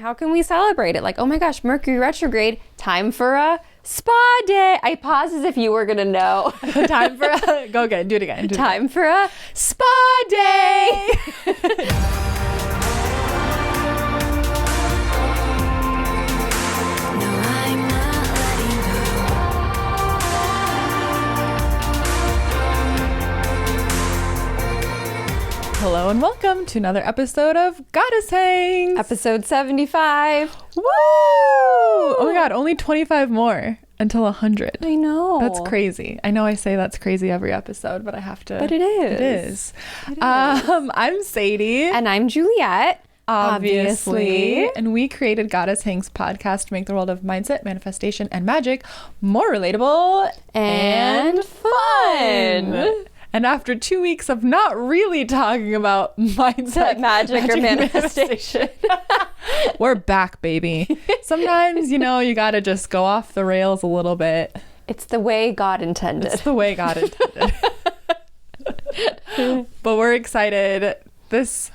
How can we celebrate it? Like, oh my gosh, Mercury retrograde, time for a spa day. I paused as if you were gonna know. Time for a, go again, do it again. Time for a spa day. Hello and welcome to another episode of Goddess Hangs. Episode 75. Woo! Oh my God, only 25 more until 100. I know. That's crazy. I know I say that's crazy every episode, but I have to. But it is. It is. I'm Sadie. And I'm Juliet. Obviously. And we created Goddess Hangs podcast to make the world of mindset, manifestation, and magic more relatable and fun. And after 2 weeks of not really talking about mindset, magic or manifestation, we're back, baby. Sometimes, you gotta just go off the rails a little bit. It's the way God intended. It's the way God intended. But we're excited this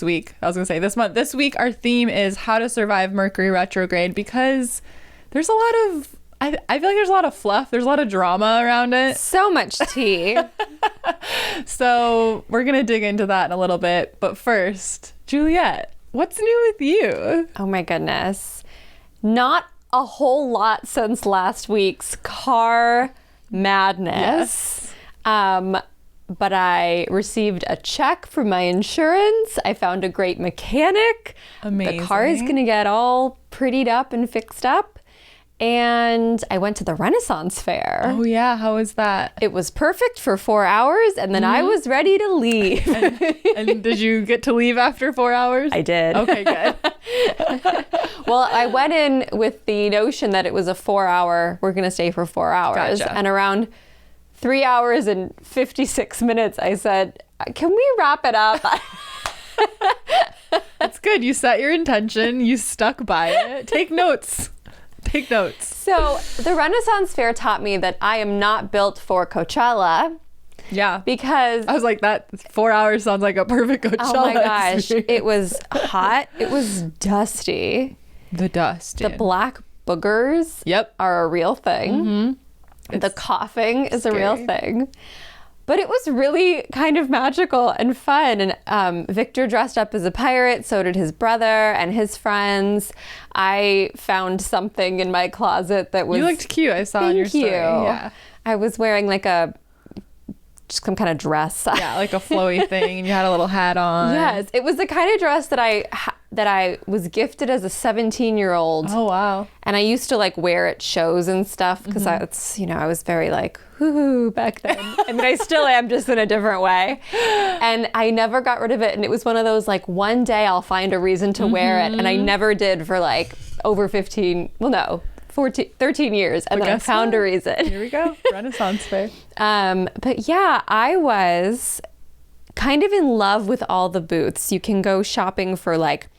week. I was gonna say this month. This week, our theme is how to survive Mercury retrograde, because there's a lot of I feel like there's a lot of fluff. There's a lot of drama around it. So much tea. So we're going to dig into that in a little bit. But first, Juliet, what's new with you? Oh my goodness. Not a whole lot since last week's car madness. Yes. But I received a check from my insurance. I found a great mechanic. Amazing. The car is going to get all prettied up and fixed up. And I went to the Renaissance Fair. Oh yeah, how was that? It was perfect for 4 hours, and then I was ready to leave. And did you get to leave after 4 hours? I did. Okay, good. Well, I went in with the notion that it was a 4 hour, we're going to stay for 4 hours. Gotcha. And around 3 hours and 56 minutes, I said, can we wrap it up? That's good. You set your intention. You stuck by it. Take notes. Take notes. So the Renaissance Fair taught me that I am not built for Coachella. Yeah. Because I was like, that 4 hours sounds like a perfect Coachella. oh my gosh, experience. it was hot. It was dusty. The dust. The black boogers are a real thing. The coughing is a real thing. But it was really kind of magical and fun. And Victor dressed up as a pirate. So did his brother and his friends. I found something in my closet that was... You looked cute. I saw on your story. Yeah. I was wearing like just some kind of dress. Yeah, like a flowy thing. And you had a little hat on. Yes. It was the kind of dress that I was gifted as a 17-year-old. Oh, wow. And I used to like wear at shows and stuff because I was very like, whoo back then. I mean, I still am, just in a different way. And I never got rid of it. And it was one of those like, one day I'll find a reason to wear it. And I never did for like over 13 years. And then I found a reason. Here we go. Renaissance Fair. But yeah, I was kind of in love with all the booths. You can go shopping for like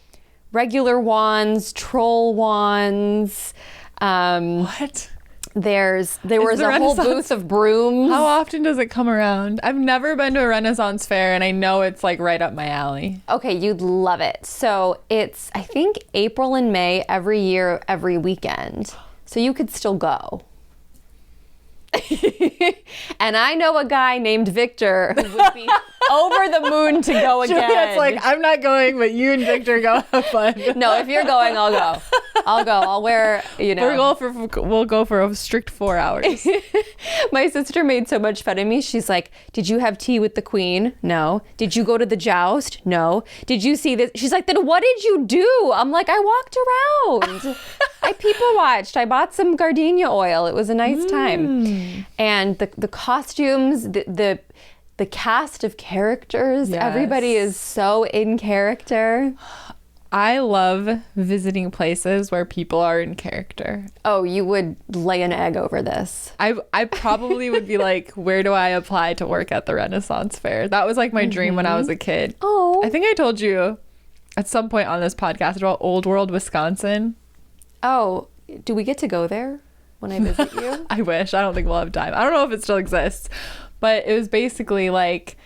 regular wands, troll wands. What? There was a whole booth of brooms. How often does it come around? I've never been to a Renaissance Fair, and I know it's like right up my alley. Okay, you'd love it. So it's, I think, April and May every year, every weekend. So you could still go. And I know a guy named Victor who would be over the moon to go again. Juliet's like, I'm not going, but you and Victor go have fun. No, if you're going, I'll go. I'll wear, We'll go for a strict 4 hours. My sister made so much fun of me. She's like, did you have tea with the queen? No. Did you go to the joust? No. Did you see this? She's like, then what did you do? I'm like, I walked around. I people watched. I bought some gardenia oil. It was a nice time. And the costumes, the cast of characters, everybody is so in character. I love visiting places where people are in character. Oh, you would lay an egg over this. I probably would be like, where do I apply to work at the Renaissance Fair? That was like my dream when I was a kid. Oh. I think I told you at some point on this podcast about Old World, Wisconsin. Oh, do we get to go there when I visit you? I wish. I don't think we'll have time. I don't know if it still exists, but it was basically like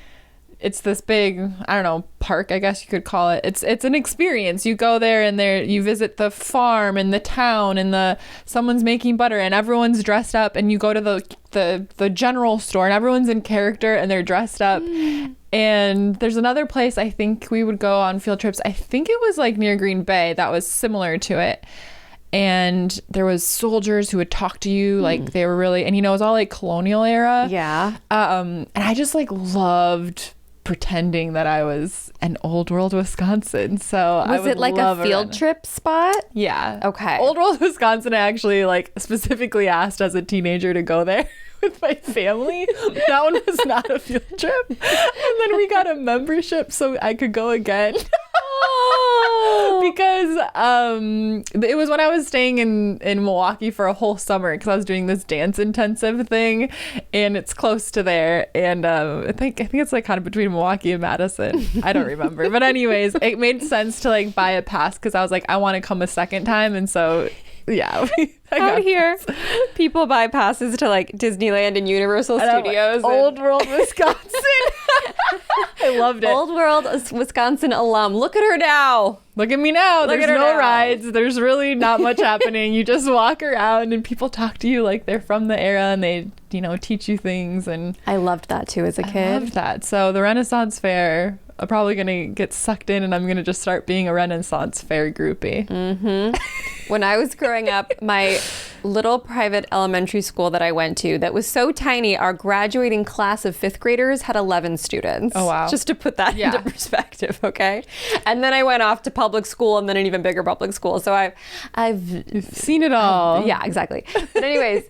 it's this big, I don't know, park, I guess you could call it. It's an experience. You go there and you visit the farm and the town and someone's making butter and everyone's dressed up, and you go to the general store and everyone's in character and they're dressed up. And there's another place I think we would go on field trips. I think it was like near Green Bay that was similar to it. And there was soldiers who would talk to you like they were really, and it was all like colonial era. Yeah. And I just like loved pretending that I was in Old World, Wisconsin. So Was it like a field trip spot? Yeah. Okay. Old World, Wisconsin, I actually like specifically asked as a teenager to go there with my family. That one was not a field trip. And then we got a membership so I could go again. Because it was when I was staying in Milwaukee for a whole summer, because I was doing this dance intensive thing, and it's close to there, and I think it's like kind of between Milwaukee and Madison. I don't remember, but anyways, it made sense to like buy a pass because I was like, I want to come a second time, and so yeah. Out here, people buy passes to like Disneyland and Universal Studios. Old World, Wisconsin. I loved it. Old World, Wisconsin alum. Look at her now. Look at me now. Look There's at her no now. rides. There's really not much happening. You just walk around and people talk to you like they're from the era, and they, teach you things. And I loved that too as a kid. I loved that. So the Renaissance Fair, I'm probably going to get sucked in, and I'm going to just start being a Renaissance Fair groupie. When I was growing up, my little private elementary school that I went to that was so tiny, our graduating class of 5th graders had 11 students. Oh, wow. Just to put that into perspective, okay? And then I went off to public school and then an even bigger public school. So You've seen it all. yeah, exactly. But anyways,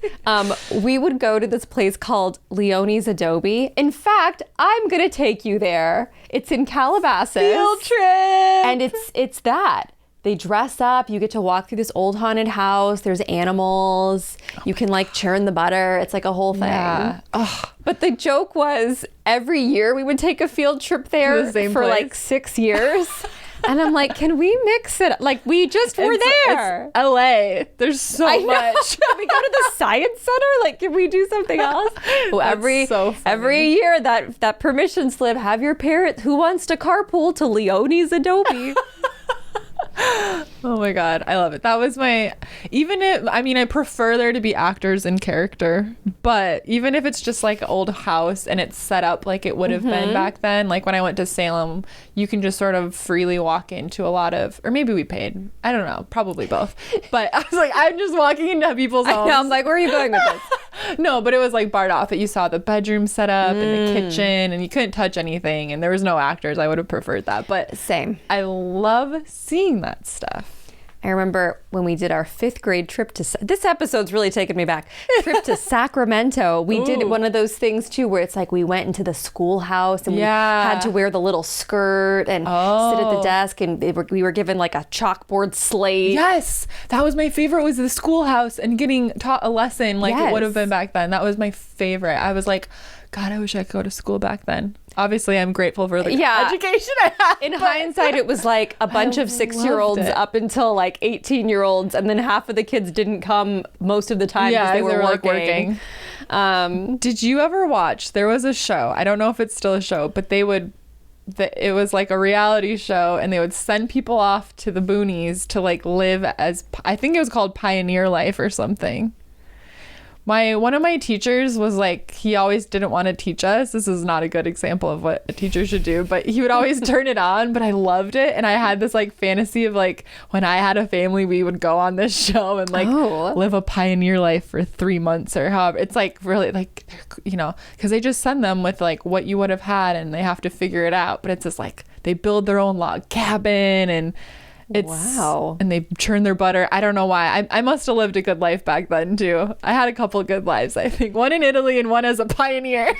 we would go to this place called Leone's Adobe. In fact, I'm going to take you there. It's in Calabasas. Field trip. And it's that. They dress up. You get to walk through this old haunted house. There's animals. You can like churn the butter. It's like a whole thing. Yeah. But the joke was every year we would take a field trip there To the same for place. like 6 years. And I'm like, can we mix it? Like, we just were there. It's LA. There's so much. Can we go to the Science Center? Like, can we do something else? Well, so funny. every year that permission slip, have your parent who wants to carpool to Leone's Adobe. Oh my God. I love it. That was I prefer there to be actors in character, but even if it's just like an old house and it's set up like it would have been back then, like when I went to Salem, you can just sort of freely walk into a lot of, or maybe we paid, I don't know, probably both. But I was like, I'm just walking into people's homes. I know, I'm like, where are you going with this? No, but it was like barred off that you saw the bedroom set up and the kitchen, and you couldn't touch anything, and there was no actors. I would have preferred that, but Same. I love seeing that stuff. I remember when we did our 5th grade trip to, this episode's really taken me back, trip to Sacramento. We did one of those things too where it's like we went into the schoolhouse and we had to wear the little skirt and sit at the desk, and we were given like a chalkboard slate. Yes, that was my favorite, was the schoolhouse and getting taught a lesson like it would have been back then. That was my favorite. I was like, God, I wish I could go to school back then. Obviously, I'm grateful for the education I had. In hindsight, it was like a bunch of 6-year-olds up until like 18-year-olds, and then half of the kids didn't come most of the time because they were working. Did you ever watch, there was a show, I don't know if it's still a show, but it was like a reality show, and they would send people off to the boonies to like live as, I think it was called Pioneer Life or something. One of my teachers was like, he always didn't want to teach us. This is not a good example of what a teacher should do, but he would always turn it on, but I loved it. And I had this like fantasy of like, when I had a family, we would go on this show and like live a pioneer life for 3 months or however. It's like really like, because they just send them with like what you would have had and they have to figure it out. But it's just like, they build their own log cabin and and they churn their butter. I don't know why. I must have lived a good life back then too. I had a couple of good lives, I think. One in Italy and one as a pioneer.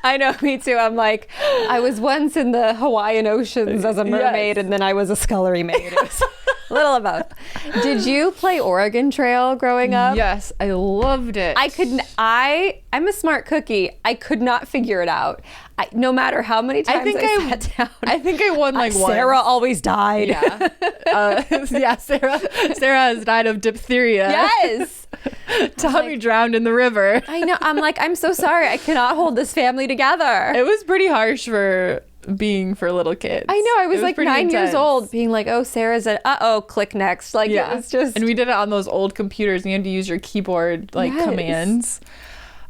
I know, me too. I'm like, I was once in the Hawaiian Oceans as a mermaid, and then I was a scullery maid. It was a little of both. Did you play Oregon Trail growing up? Yes, I loved it. I'm a smart cookie. I could not figure it out. No matter how many times I sat down. I think I won like once. Sarah always died. Yeah. Sarah has died of diphtheria. Yes. Tommy drowned in the river. I know. I'm like, I'm so sorry. I cannot hold this family together. It was pretty harsh for little kids. I know. I was like 9 years intense. old being like, oh, Sarah's at, click next. Like, it was just. And we did it on those old computers and you had to use your keyboard commands.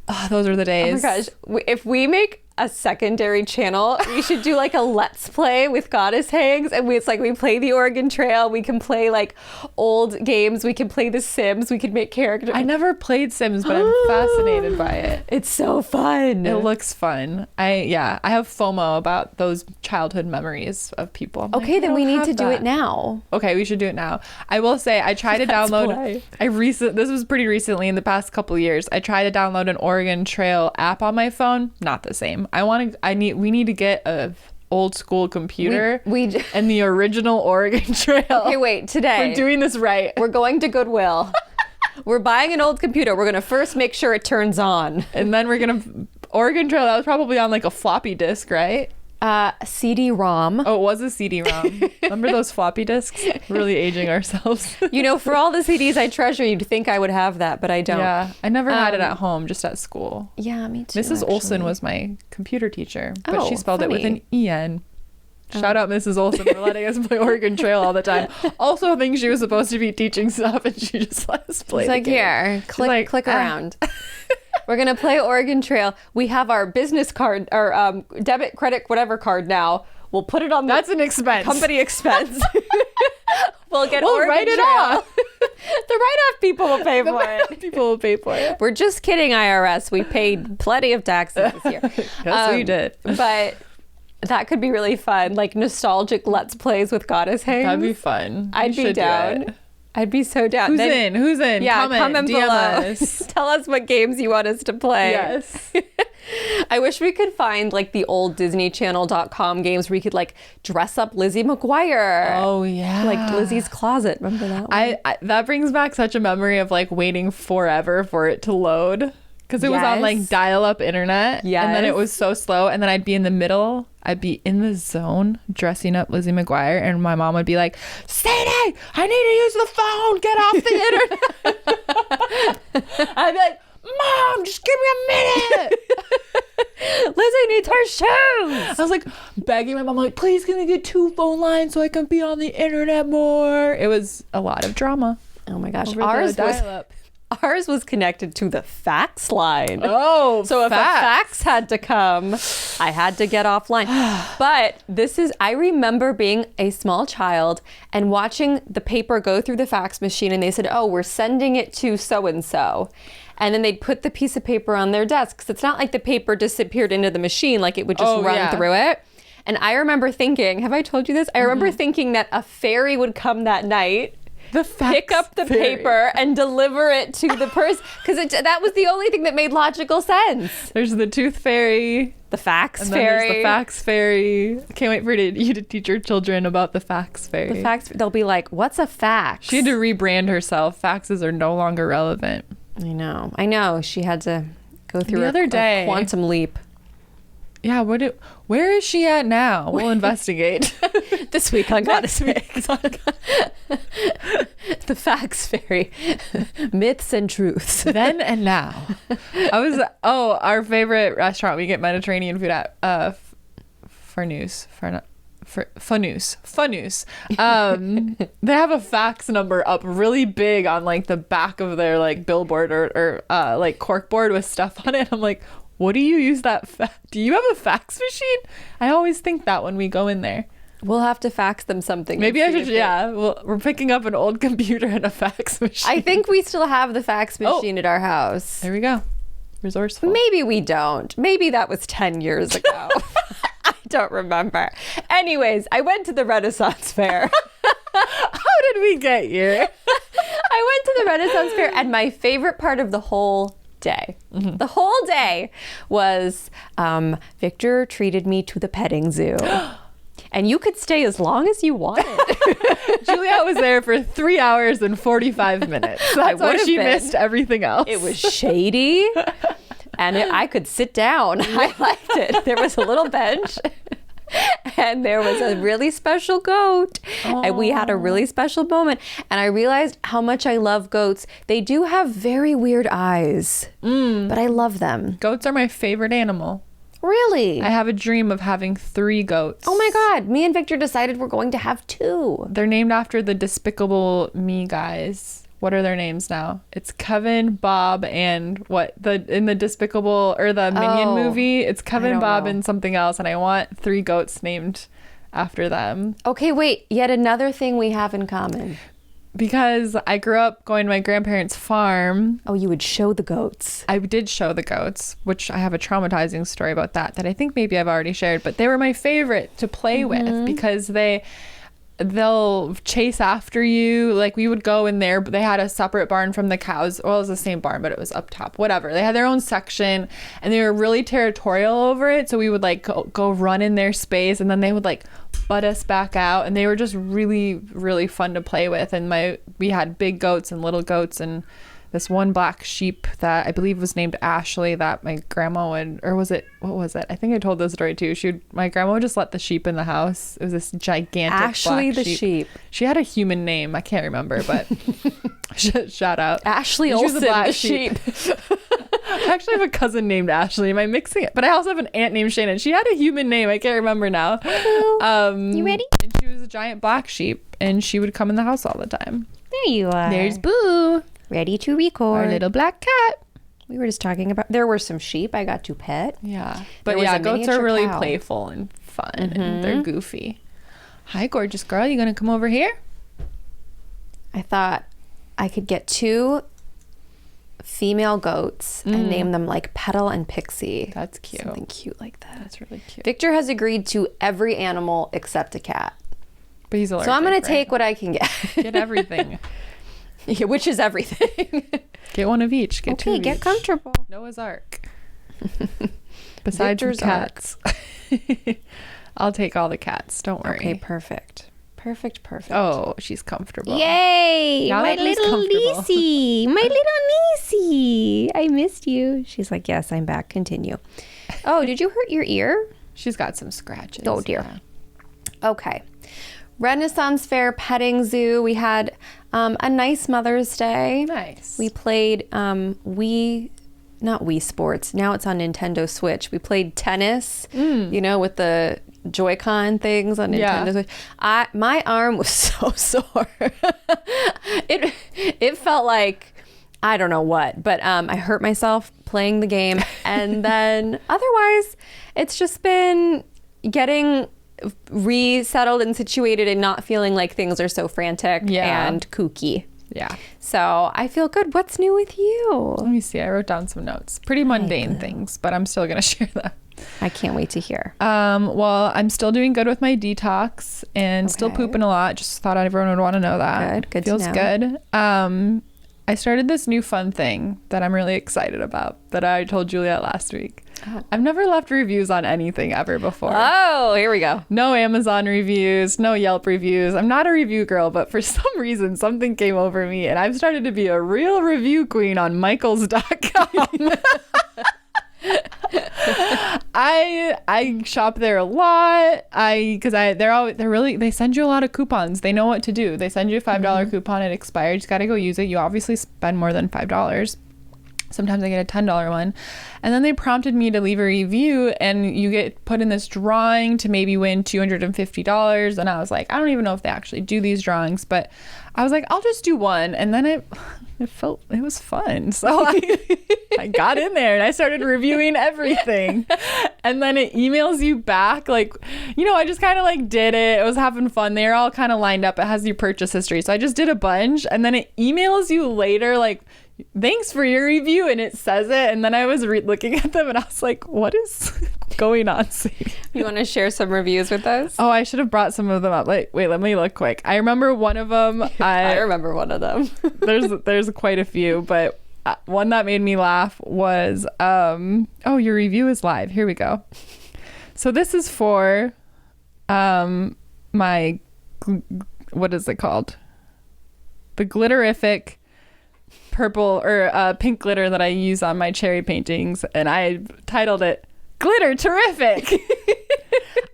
Oh, those are the days. Oh my gosh. If we make a secondary channel, we should do like a let's play with Goddess Hangs, and it's like we play the Oregon Trail, we can play like old games, we can play the Sims, we could make characters. I never played Sims, but I'm fascinated by it. It's so fun. It looks fun. I have FOMO about those childhood memories of people. I'm okay, like, then we need to do it now. Okay, we should do it now. I will say I tried to download this was pretty recently, in the past couple of years. I tried to download an Oregon Trail app on my phone. Not the same. We need to get a old school computer and the original Oregon Trail. Okay, wait, today we're doing this right. We're going to Goodwill. We're buying an old computer. We're gonna first make sure it turns on, and then we're gonna Oregon Trail. That was probably on like a floppy disk, right? CD-ROM. Oh, it was a CD-ROM. Remember those floppy disks? Really aging ourselves. You know, for all the CDs I treasure, you'd think I would have that, but I don't. Yeah, I never had it at home, just at school. Yeah, me too. Mrs. Olson was my computer teacher, but she spelled it with an E-N. Shout out Mrs. Olson for letting us play Oregon Trail all the time. Also, I think she was supposed to be teaching stuff, and she just let us play. It's like, here, click around. We're going to play Oregon Trail. We have our business card, or debit, credit, whatever card now. We'll put it on That's an expense. Company expense. We'll Oregon write it Trail. off. The write-off people will pay for it. People will pay for it. We're just kidding, IRS. We paid plenty of taxes this year. Yes, we did. But that could be really fun. Like nostalgic Let's Plays with Goddess Hangs. That'd be fun. I'd be down. I'd be so down. Who's in? Yeah, comment DM below. us. Tell us what games you want us to play. Yes. I wish we could find like the old DisneyChannel.com games where you could like dress up Lizzie McGuire. Oh yeah. Like Lizzie's Closet. Remember that one? I that brings back such a memory of like waiting forever for it to load. Because it was on like dial-up internet. Yes. And then it was so slow. And then I'd be in the middle. I'd be in the zone dressing up Lizzie McGuire. And my mom would be like, Sadie, I need to use the phone. Get off the internet. I'd be like, Mom, just give me a minute. Lizzie needs her shoes. I was like begging my mom, like, please can we get 2 phone lines so I can be on the internet more? It was a lot of drama. Oh my gosh. Ours was connected to the fax line. Oh, so if a fax had to come, I had to get offline. But I remember being a small child and watching the paper go through the fax machine, and they said, oh, we're sending it to so-and-so. And then they'd put the piece of paper on their desk. Because it's not like the paper disappeared into the machine, like it would just run through it. And I remember thinking, have I told you this? I remember thinking that a fairy would come that night, pick up the paper and deliver it to the person, because that was the only thing that made logical sense. There's the tooth fairy, the fax and fairy. Then there's the fax fairy. Can't wait for you to teach your children about the fax fairy. They'll be like, what's a fax? She had to rebrand herself. Faxes are no longer relevant. I know. She had to go through a quantum leap. Yeah, where is she at now? We'll investigate. This week on Goddess Hangs. The fax fairy. Myths and truths. Then and now. Our favorite restaurant we get Mediterranean food at, Funus. They have a fax number up really big on like the back of their like billboard or like corkboard with stuff on it. I'm like, what do you use that do you have a fax machine? I always think that when we go in there. We'll have to fax them something. Maybe I should, we're picking up an old computer and a fax machine. I think we still have the fax machine at our house. There we go. Resourceful. Maybe we don't. Maybe that was 10 years ago. I don't remember. Anyways, I went to the Renaissance Fair. How did we get here? I went to the Renaissance Fair, and my favorite part of the whole day. The whole day was Victor treated me to the petting zoo. And you could stay as long as you wanted. Juliet was there for 3 hours and 45 minutes. That's why she missed everything else. It was shady. And I could sit down. I liked it. There was a little bench. And there was a really special goat. And we had a really special moment. And I realized how much I love goats. They do have very weird eyes, but I love them. Goats are my favorite animal. Really? I have a dream of having 3 goats. Oh my God. Me and Victor decided we're going to have 2. They're named after the Despicable Me guys. What are their names now? It's Kevin, Bob, and in the Despicable or the Minion movie, it's Kevin, Bob, and something else. And I want 3 goats named after them. Okay, wait. Yet another thing we have in common. Because I grew up going to my grandparents' farm. Oh, you would show the goats. I did show the goats, which I have a traumatizing story about that I think maybe I've already shared. But they were my favorite to play with because they'll chase after you. Like we would go in there, but they had a separate barn from the cows. Well, it was the same barn, but it was up top. Whatever. They had their own section and they were really territorial over it. So we would like go run in their space and then they would like butt us back out, and they were just really, really fun to play with. And we had big goats and little goats and this one black sheep that I believe was named Ashley that my grandma would, or was it, what was it? I think I told this story too. My grandma would just let the sheep in the house. It was this gigantic Ashley black the sheep. She had a human name. I can't remember, but shout out. Ashley Olsen the sheep. I actually have a cousin named Ashley. Am I mixing it? But I also have an aunt named Shannon. She had a human name. I can't remember now. You ready? And she was a giant black sheep, and she would come in the house all the time. There you are. There's Boo. Ready to record. Our little black cat. We were just talking about, there were some sheep I got to pet. Yeah. But yeah, goats are really playful and fun, and they're goofy. Hi, gorgeous girl. You gonna come over here? I thought I could get 2 female goats and name them like Petal and Pixie. That's cute. Something cute like that. That's really cute. Victor has agreed to every animal except a cat. But he's allergic, so I'm going right? to take what I can get. Get everything. Yeah, which is everything. Get one of each. Get 2 of Okay, get each. comfortable. Noah's Ark. Besides Victor's the cats. I'll take all the cats. Don't worry. Okay, perfect. Perfect. Oh, she's comfortable. Yay! Now My that Lou's little comfortable. niecey. My little niecey. I missed you. She's like, yes, I'm back. Continue. Oh, did you hurt your ear? She's got some scratches. Oh, dear. Yeah. Okay. Renaissance Fair Petting Zoo. We had a nice Mother's Day. Nice. We played not Wii Sports. Now it's on Nintendo Switch. We played tennis, with the Joy-Con things on Nintendo Switch. My arm was so sore. It felt like, I don't know what, but I hurt myself playing the game. And then otherwise, it's just been getting resettled and situated and not feeling like things are so frantic and kooky. Yeah. So I feel good. What's new with you? Let me see. I wrote down some notes. Pretty mundane things, but I'm still going to share them. I can't wait to hear. Well, I'm still doing good with my detox and still pooping a lot. Just thought everyone would want to know that. Good Feels to know. good. I started this new fun thing that I'm really excited about that I told Juliet last week. Oh. I've never left reviews on anything ever before. Oh, here we go. No Amazon reviews, no Yelp reviews. I'm not a review girl, but for some reason, something came over me and I've started to be a real review queen on Michaels.com. I shop there a lot. They send you a lot of coupons. They know what to do. They send you a $5 coupon. It expired. You just got to go use it. You obviously spend more than $5. Sometimes I get a $10 one. And then they prompted me to leave a review and you get put in this drawing to maybe win $250. And I was like, I don't even know if they actually do these drawings, but I was like, I'll just do one. And then it was fun. So I got in there and I started reviewing everything. And then it emails you back. Like, I just kind of like did it. It was having fun. They're all kind of lined up. It has your purchase history. So I just did a bunch and then it emails you later, like, thanks for your review, and it says it, and then I was looking at them and I was like, what is going on, Sadie? You want to share some reviews with us? Oh, I should have brought some of them up. Wait, let me look quick. I remember one of them. I remember one of them. there's quite a few, but one that made me laugh was your review is live. Here we go. So this is for my what is it called? The glitterific purple or pink glitter that I use on my cherry paintings, and I titled it glitter terrific.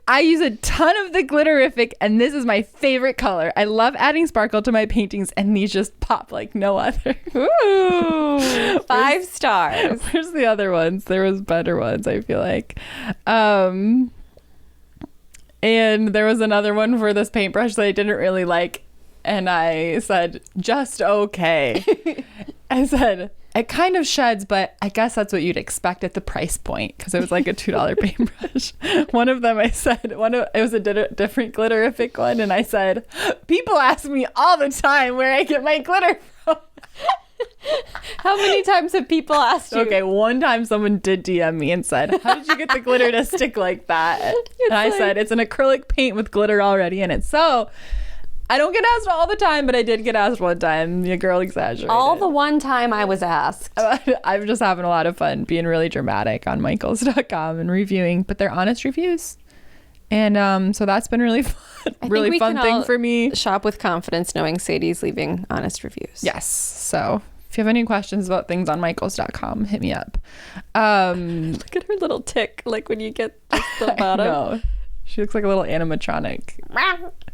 I use a ton of the glitterific, and this is my favorite color. I love adding sparkle to my paintings, and these just pop like no other. Ooh, 5 stars. Where's the other ones? There was better ones, I feel like. And there was another one for this paintbrush that I didn't really like, and I said, just okay. I said, it kind of sheds, but I guess that's what you'd expect at the price point, because it was like a $2 paintbrush. One of them I said, it was a different glitterific one, and I said, people ask me all the time where I get my glitter from. How many times have people asked you? Okay, one time someone did DM me and said, how did you get the glitter to stick like that? And I said, it's an acrylic paint with glitter already in it. So I don't get asked all the time, but I did get asked one time. Your girl exaggerated. All the one time I was asked. I'm just having a lot of fun being really dramatic on Michaels.com and reviewing, but they're honest reviews. And so that's been really fun. Really fun thing for me. Shop with confidence knowing Sadie's leaving honest reviews. Yes. So if you have any questions about things on Michaels.com, hit me up. Look at her little tick, like when you get to the bottom. No. She looks like a little animatronic.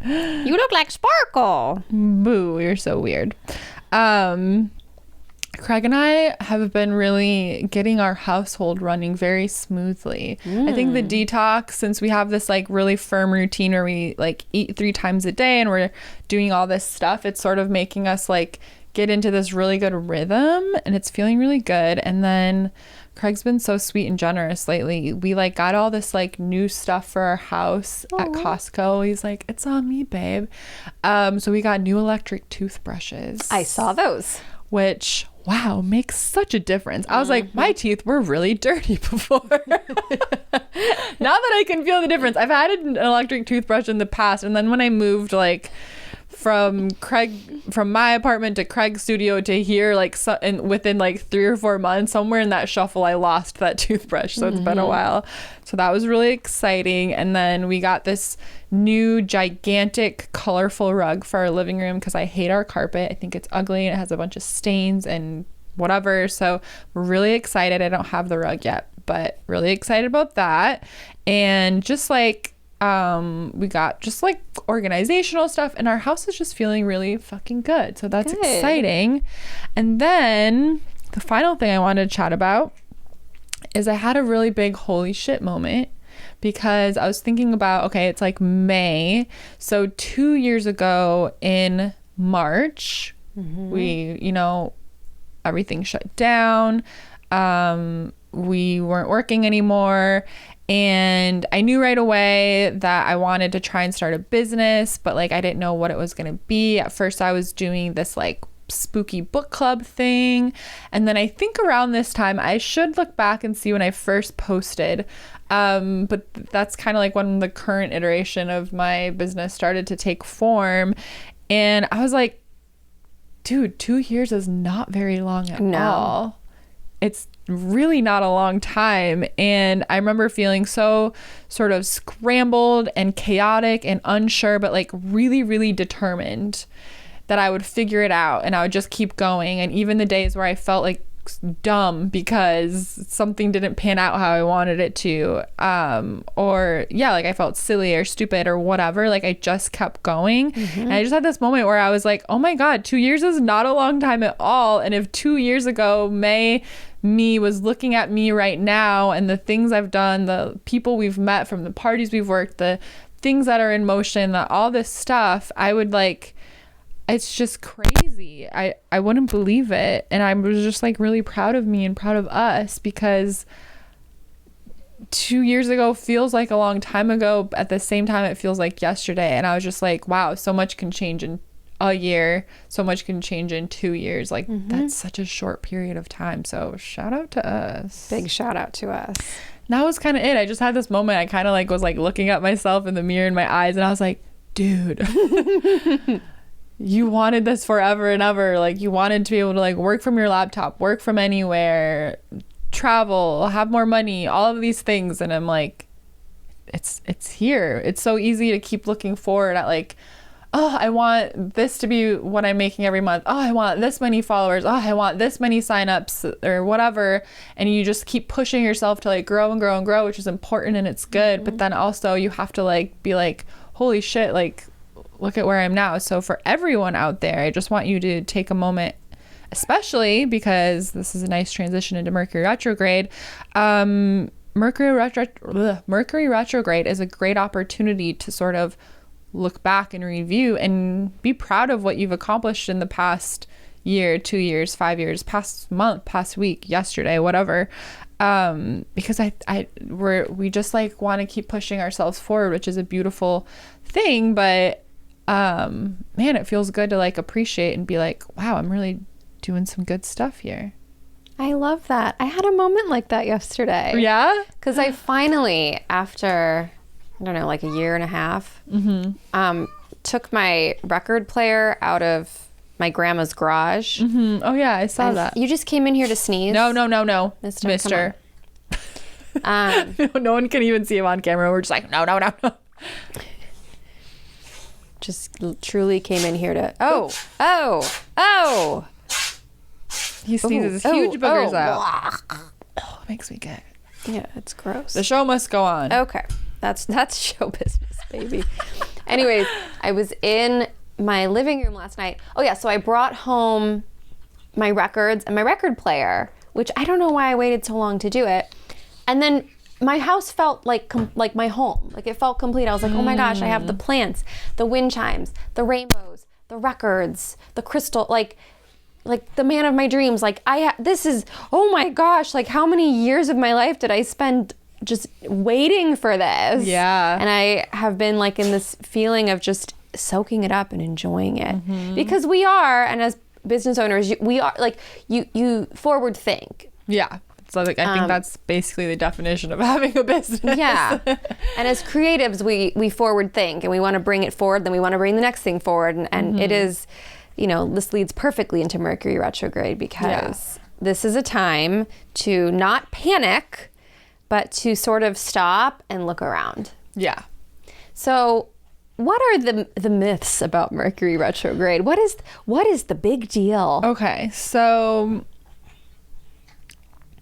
You look like Sparkle. Boo, you're so weird. Craig and I have been really getting our household running very smoothly. I think the detox, since we have this like really firm routine where we like eat 3 times a day and we're doing all this stuff, it's sort of making us like get into this really good rhythm, and it's feeling really good. And then Craig's been so sweet and generous lately. We like got all this like new stuff for our house at Costco. He's like, it's on me, babe. So we got new electric toothbrushes. I saw those. Which, wow, makes such a difference. I was like, my teeth were really dirty before. Now that I can feel the difference. I've had an electric toothbrush in the past, and then when I moved like from my apartment to Craig's studio to here, like within like 3 or 4 months, somewhere in that shuffle I lost that toothbrush, so it's been a while. So that was really exciting. And then we got this new gigantic colorful rug for our living room because I hate our carpet. I think it's ugly and it has a bunch of stains and whatever. So we're really excited. I don't have the rug yet, but really excited about that. And just like we got just like organizational stuff, and our house is just feeling really fucking good. So that's exciting. And then the final thing I wanted to chat about is I had a really big holy shit moment, because I was thinking about, okay, it's like May. So 2 years ago in March, we, everything shut down. We weren't working anymore. And I knew right away that I wanted to try and start a business, but like I didn't know what it was going to be. At first I was doing this like spooky book club thing. And then I think around this time, I should look back and see when I first posted. But that's kind of like when the current iteration of my business started to take form. And I was like, dude, 2 years is not very long at all. It's really not a long time. And I remember feeling so sort of scrambled and chaotic and unsure, but like really, really determined that I would figure it out and I would just keep going. And even the days where I felt like dumb because something didn't pan out how I wanted it to, like I felt silly or stupid or whatever, like I just kept going. And I just had this moment where I was like, oh my God, 2 years is not a long time at all. And if 2 years ago me was looking at me right now and the things I've done, the people we've met from the parties we've worked, the things that are in motion, all this stuff, I would like, it's just crazy. I wouldn't believe it. And I was just like really proud of me and proud of us, because 2 years ago feels like a long time ago. At the same time, it feels like yesterday. And I was just like, wow, so much can change in a year. So much can change in 2 years. Like that's such a short period of time. So shout out to us. Big shout out to us. That was kind of it. I just had this moment. I kind of like was like looking at myself in the mirror in my eyes, and I was like, dude, you wanted this forever and ever. Like you wanted to be able to like work from your laptop, work from anywhere, travel, have more money, all of these things. And I'm like, it's here. It's so easy to keep looking forward at like, oh, I want this to be what I'm making every month. Oh, I want this many followers. Oh, I want this many signups or whatever. And you just keep pushing yourself to like grow and grow and grow, which is important and it's good. But then also you have to like be like, holy shit, like look at where I am now. So for everyone out there, I just want you to take a moment, especially because this is a nice transition into Mercury retrograde. Mercury retrograde is a great opportunity to sort of look back and review and be proud of what you've accomplished in the past year, 2 years, 5 years, past month, past week, yesterday, whatever. Because we just like want to keep pushing ourselves forward, which is a beautiful thing. But man, it feels good to like appreciate and be like, wow, I'm really doing some good stuff here. I love that. I had a moment like that yesterday. Yeah? Because I finally, after, I don't know, like a year and a half, took my record player out of my grandma's garage. Oh, yeah, I saw that. You just came in here to sneeze? No. Mister. No one can even see him on camera. We're just like, no. Just truly came in here to, oh. He sneezes huge boogers out. Oh, it makes me gag. Yeah, it's gross. The show must go on. Okay. That's show business, baby. Anyways, I was in my living room last night. Oh yeah, so I brought home my records and my record player, which I don't know why I waited so long to do it. And then my house felt like my home. Like it felt complete. I was like, oh my gosh, I have the plants, the wind chimes, the rainbows, the records, the crystal, like the man of my dreams. Like this is, oh my gosh, like how many years of my life did I spend just waiting for this? Yeah. And I have been like in this feeling of just soaking it up and enjoying it, because we are, and as business owners, we are like, you forward think. Yeah. So like, I think that's basically the definition of having a business. Yeah. And as creatives, we forward think and we want to bring it forward. Then we want to bring the next thing forward. And it is, this leads perfectly into Mercury retrograde, because this is a time to not panic, but to sort of stop and look around. Yeah. So what are the myths about Mercury retrograde? What is the big deal? Okay. So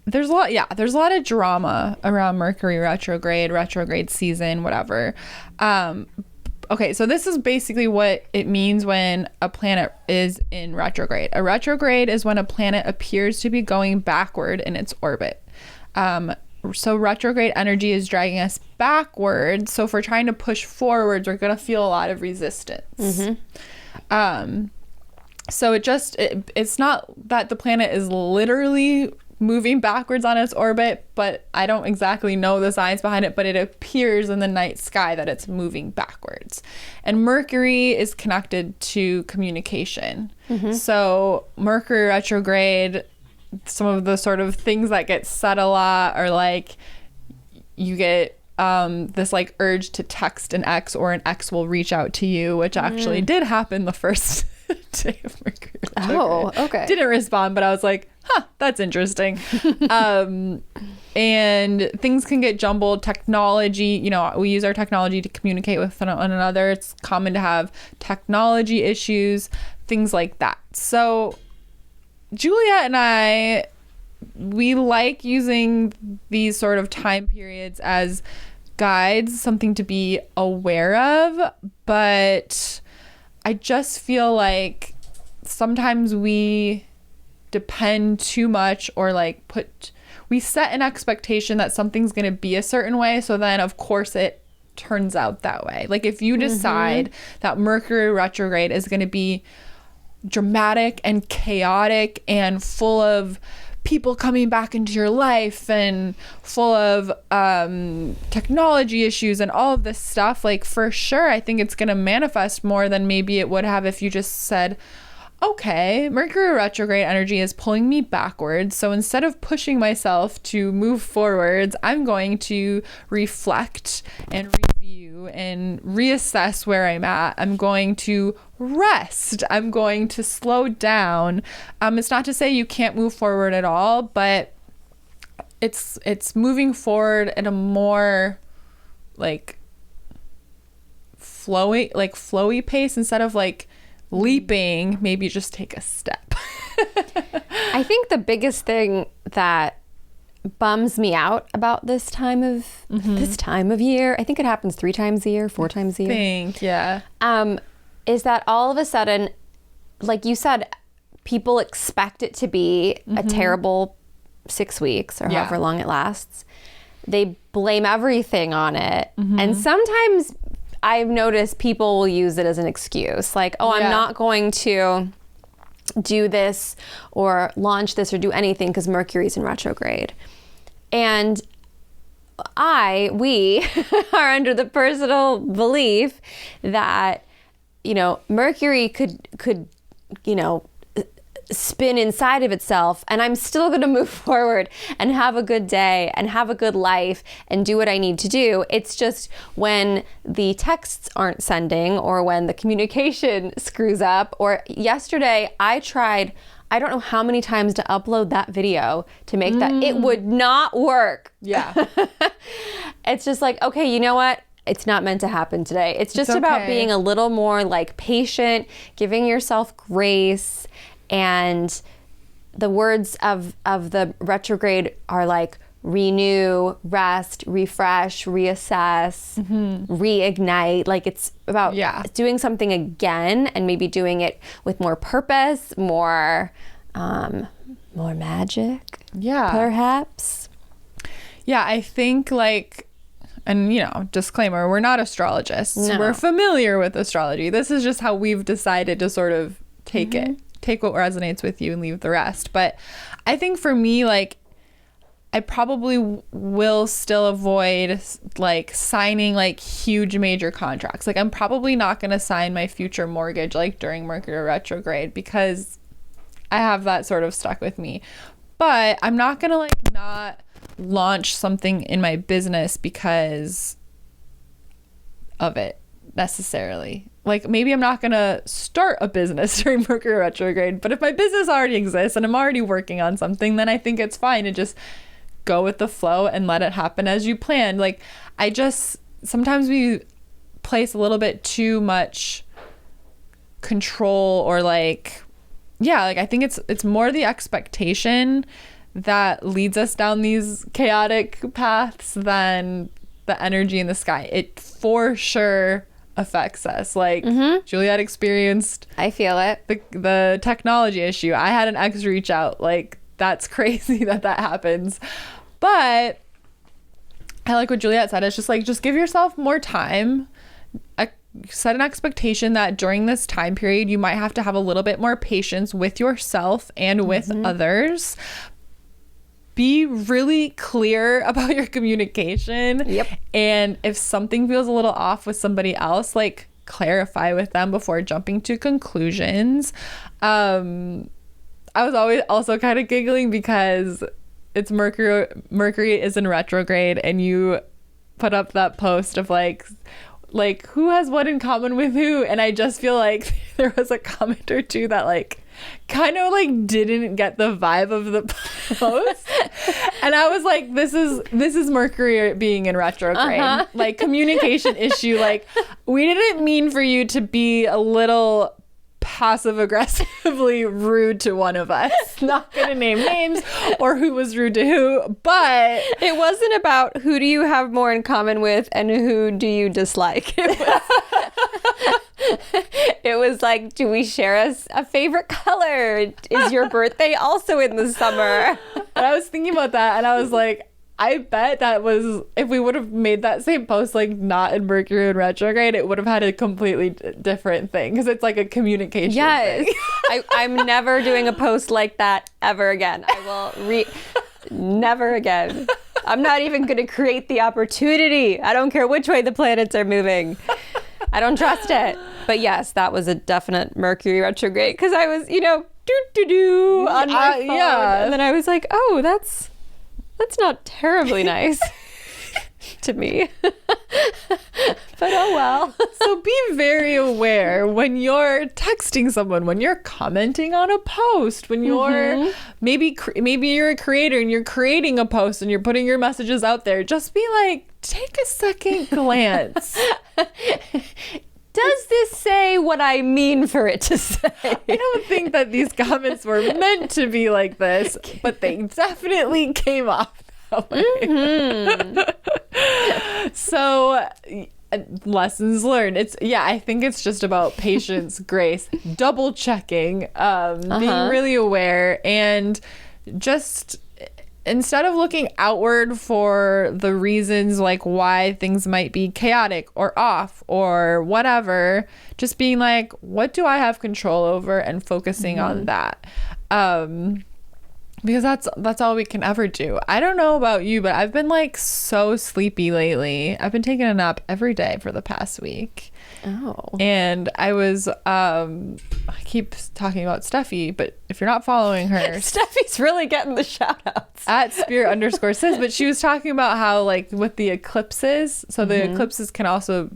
there's a lot of drama around Mercury retrograde season, whatever. Okay, so this is basically what it means when a planet is in retrograde. A retrograde is when a planet appears to be going backward in its orbit. So retrograde energy is dragging us backwards. So if we're trying to push forwards, we're going to feel a lot of resistance. So it's not that the planet is literally moving backwards on its orbit, but I don't exactly know the science behind it, but it appears in the night sky that it's moving backwards. And Mercury is connected to communication. So Mercury retrograde, some of the sort of things that get said a lot are like, you get this like urge to text an ex, or an ex will reach out to you, which actually did happen the first day of Mercury retrograde. Oh, okay. Didn't respond, but I was like, that's interesting. And things can get jumbled. Technology, we use our technology to communicate with one another. It's common to have technology issues, things like that. So Juliet and I, we like using these sort of time periods as guides, something to be aware of, but I just feel like sometimes we depend too much, or like we set an expectation that something's going to be a certain way, so then of course it turns out that way. Like if you decide that Mercury retrograde is going to be dramatic and chaotic and full of people coming back into your life and full of technology issues and all of this stuff, like for sure I think it's going to manifest more than maybe it would have if you just said, okay, Mercury retrograde energy is pulling me backwards, so instead of pushing myself to move forwards, I'm going to reflect and review and reassess where I'm at. I'm going to rest. I'm going to slow down. It's not to say you can't move forward at all, but it's moving forward in a more like flowy pace instead of like leaping. Maybe just take a step. I think the biggest thing that bums me out about this time of year, I think it happens 3 times a year, 4 times a year. Is that all of a sudden, like you said, people expect it to be a terrible 6 weeks or however long it lasts. They blame everything on it. And sometimes I've noticed people will use it as an excuse. Like, oh, I'm not going to do this or launch this or do anything because Mercury's in retrograde. And we are under the personal belief that, you know, Mercury could, you know, spin inside of itself, and I'm still going to move forward and have a good day and have a good life and do what I need to do. It's just when the texts aren't sending or when the communication screws up. Or yesterday I tried, I don't know how many times to upload that video to make that, it would not work. It's just like, okay, you know what? It's not meant to happen today. It's just about being a little more like patient, giving yourself grace. And the words of the retrograde are like renew, rest, refresh, reassess, reignite. Like it's about doing something again and maybe doing it with more purpose, more magic, perhaps. Yeah, I think like, and you know, disclaimer, we're not astrologists. No. We're familiar with astrology. This is just how we've decided to sort of take it. Take what resonates with you and leave the rest. But I think for me, like, I probably will still avoid like signing like huge major contracts. Like I'm probably not going to sign my future mortgage like during Mercury retrograde because I have that sort of stuck with me. But I'm not going to like not launch something in my business because of it necessarily. Like maybe I'm not going to start a business during Mercury retrograde, but if my business already exists and I'm already working on something, then I think it's fine to just go with the flow and let it happen as you planned. Like sometimes we place a little bit too much control or like, I think it's more the expectation that leads us down these chaotic paths than the energy in the sky. It for sure affects us. Like Juliet experienced, I feel it, the technology issue. I had an ex reach out. Like that's crazy that happens. But I like what Juliet said. It's just like, just give yourself more time. Set an expectation that during this time period you might have to have a little bit more patience with yourself and with others. Be really clear about your communication. And if something feels a little off with somebody else, like clarify with them before jumping to conclusions. I was always also kind of giggling because it's Mercury is in retrograde, and you put up that post of like who has what in common with who, and I just feel like there was a comment or two that like kind of like didn't get the vibe of the post. And I was like, this is Mercury being in retrograde. Like communication issue. Like we didn't mean for you to be a little passive aggressively rude to one of us. Not gonna name names or who was rude to who, but it wasn't about who do you have more in common with and who do you dislike. It was like, do we share a favorite color? Is your birthday also in the summer? And I was thinking about that, and I was like, I bet that was, if we would have made that same post like not in Mercury in retrograde, it would have had a completely different thing, because it's like a communication thing. I'm never doing a post like that ever again. I will never again. I'm not even going to create the opportunity. I don't care which way the planets are moving. I don't trust it. But yes, that was a definite Mercury retrograde, because I was, on my phone. And then I was like, oh, that's not terribly nice to me. But oh well. So be very aware when you're texting someone, when you're commenting on a post, when you're maybe you're a creator and you're creating a post and you're putting your messages out there. Just be like, take a second glance. Does this say what I mean for it to say? I don't think that these comments were meant to be like this, but they definitely came off that way. So, lessons learned. I think it's just about patience, grace, double checking, being really aware, and just instead of looking outward for the reasons like why things might be chaotic or off or whatever, just being like, what do I have control over, and focusing on that. Because that's all we can ever do. I don't know about you, but I've been like so sleepy lately. I've been taking a nap every day for the past week. Oh. And I was I keep talking about Steffi, but if you're not following her, Steffi's really getting the shout outs. at spirit_sis, but she was talking about how like with the eclipses, so the eclipses can also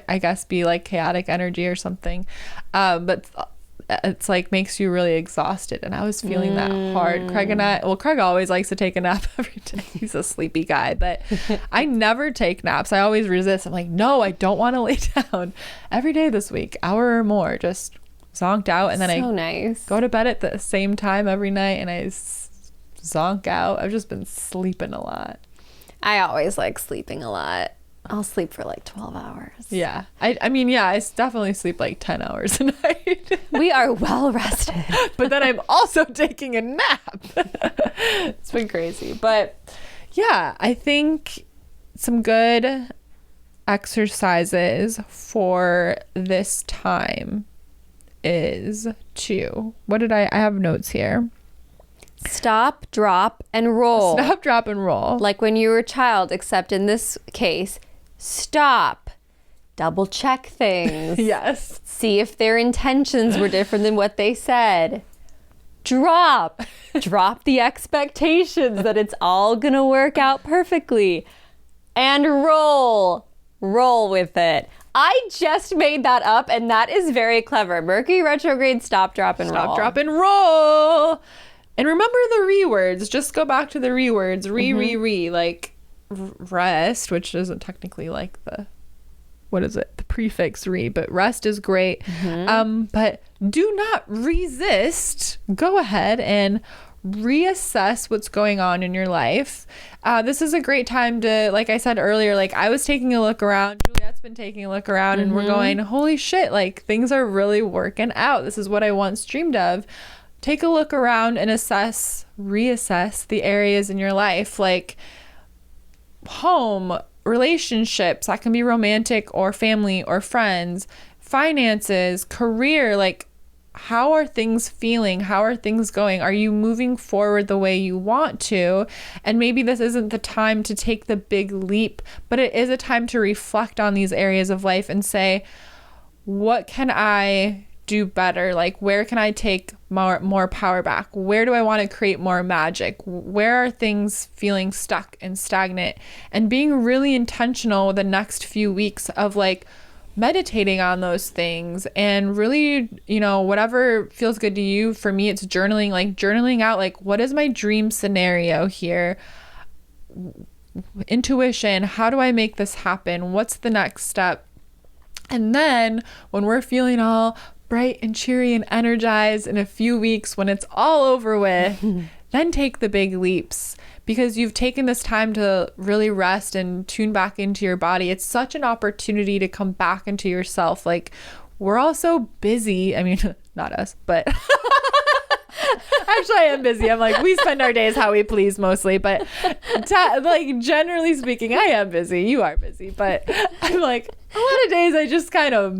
I guess be like chaotic energy or something. But it's like makes you really exhausted, and I was feeling that hard. Craig always likes to take a nap every day. He's a sleepy guy, but I never take naps. I always resist. I'm like, no, I don't want to lay down. Every day this week, hour or more, just zonked out, and then I go to bed at the same time every night, and I zonk out. I've just been sleeping a lot. I always like sleeping a lot. I'll sleep for like 12 hours. Yeah. I mean, I definitely sleep like 10 hours a night. We are well rested. But then I'm also taking a nap. It's been crazy. But yeah, I think some good exercises for this time is I have notes here. Stop, drop, and roll. Stop, drop, and roll. Like when you were a child, except in this case, stop, double check things. Yes. See if their intentions were different than what they said. Drop the expectations that it's all gonna work out perfectly. And roll with it. I just made that up, and that is very clever. Mercury retrograde, stop, drop, and roll. Stop, drop, and roll. And remember the re-words. Just go back to the re-words. Re, like rest, which isn't technically like the prefix re, but rest is great. But do not resist. Go ahead and reassess what's going on in your life. This is a great time to, like I said earlier, like I was taking a look around. Juliet's been taking a look around, and we're going, holy shit, like things are really working out. This is what I once dreamed of. Take a look around and reassess the areas in your life, like home, relationships, that can be romantic or family or friends, finances, career, like how are things feeling? How are things going? Are you moving forward the way you want to? And maybe this isn't the time to take the big leap, but it is a time to reflect on these areas of life and say, what can I do better? Like, where can I take more power back? Where do I want to create more magic? Where are things feeling stuck and stagnant? And being really intentional the next few weeks of like meditating on those things and really, whatever feels good to you. For me, it's journaling out, like, what is my dream scenario here? Intuition, how do I make this happen? What's the next step? And then when we're feeling all bright and cheery and energized in a few weeks, when it's all over with, then take the big leaps, because you've taken this time to really rest and tune back into your body. It's such an opportunity to come back into yourself. Like, we're all so busy. I mean, not us, but actually I am busy. I'm like, we spend our days how we please mostly, but like generally speaking, I am busy. You are busy, but I'm like, a lot of days I just kind of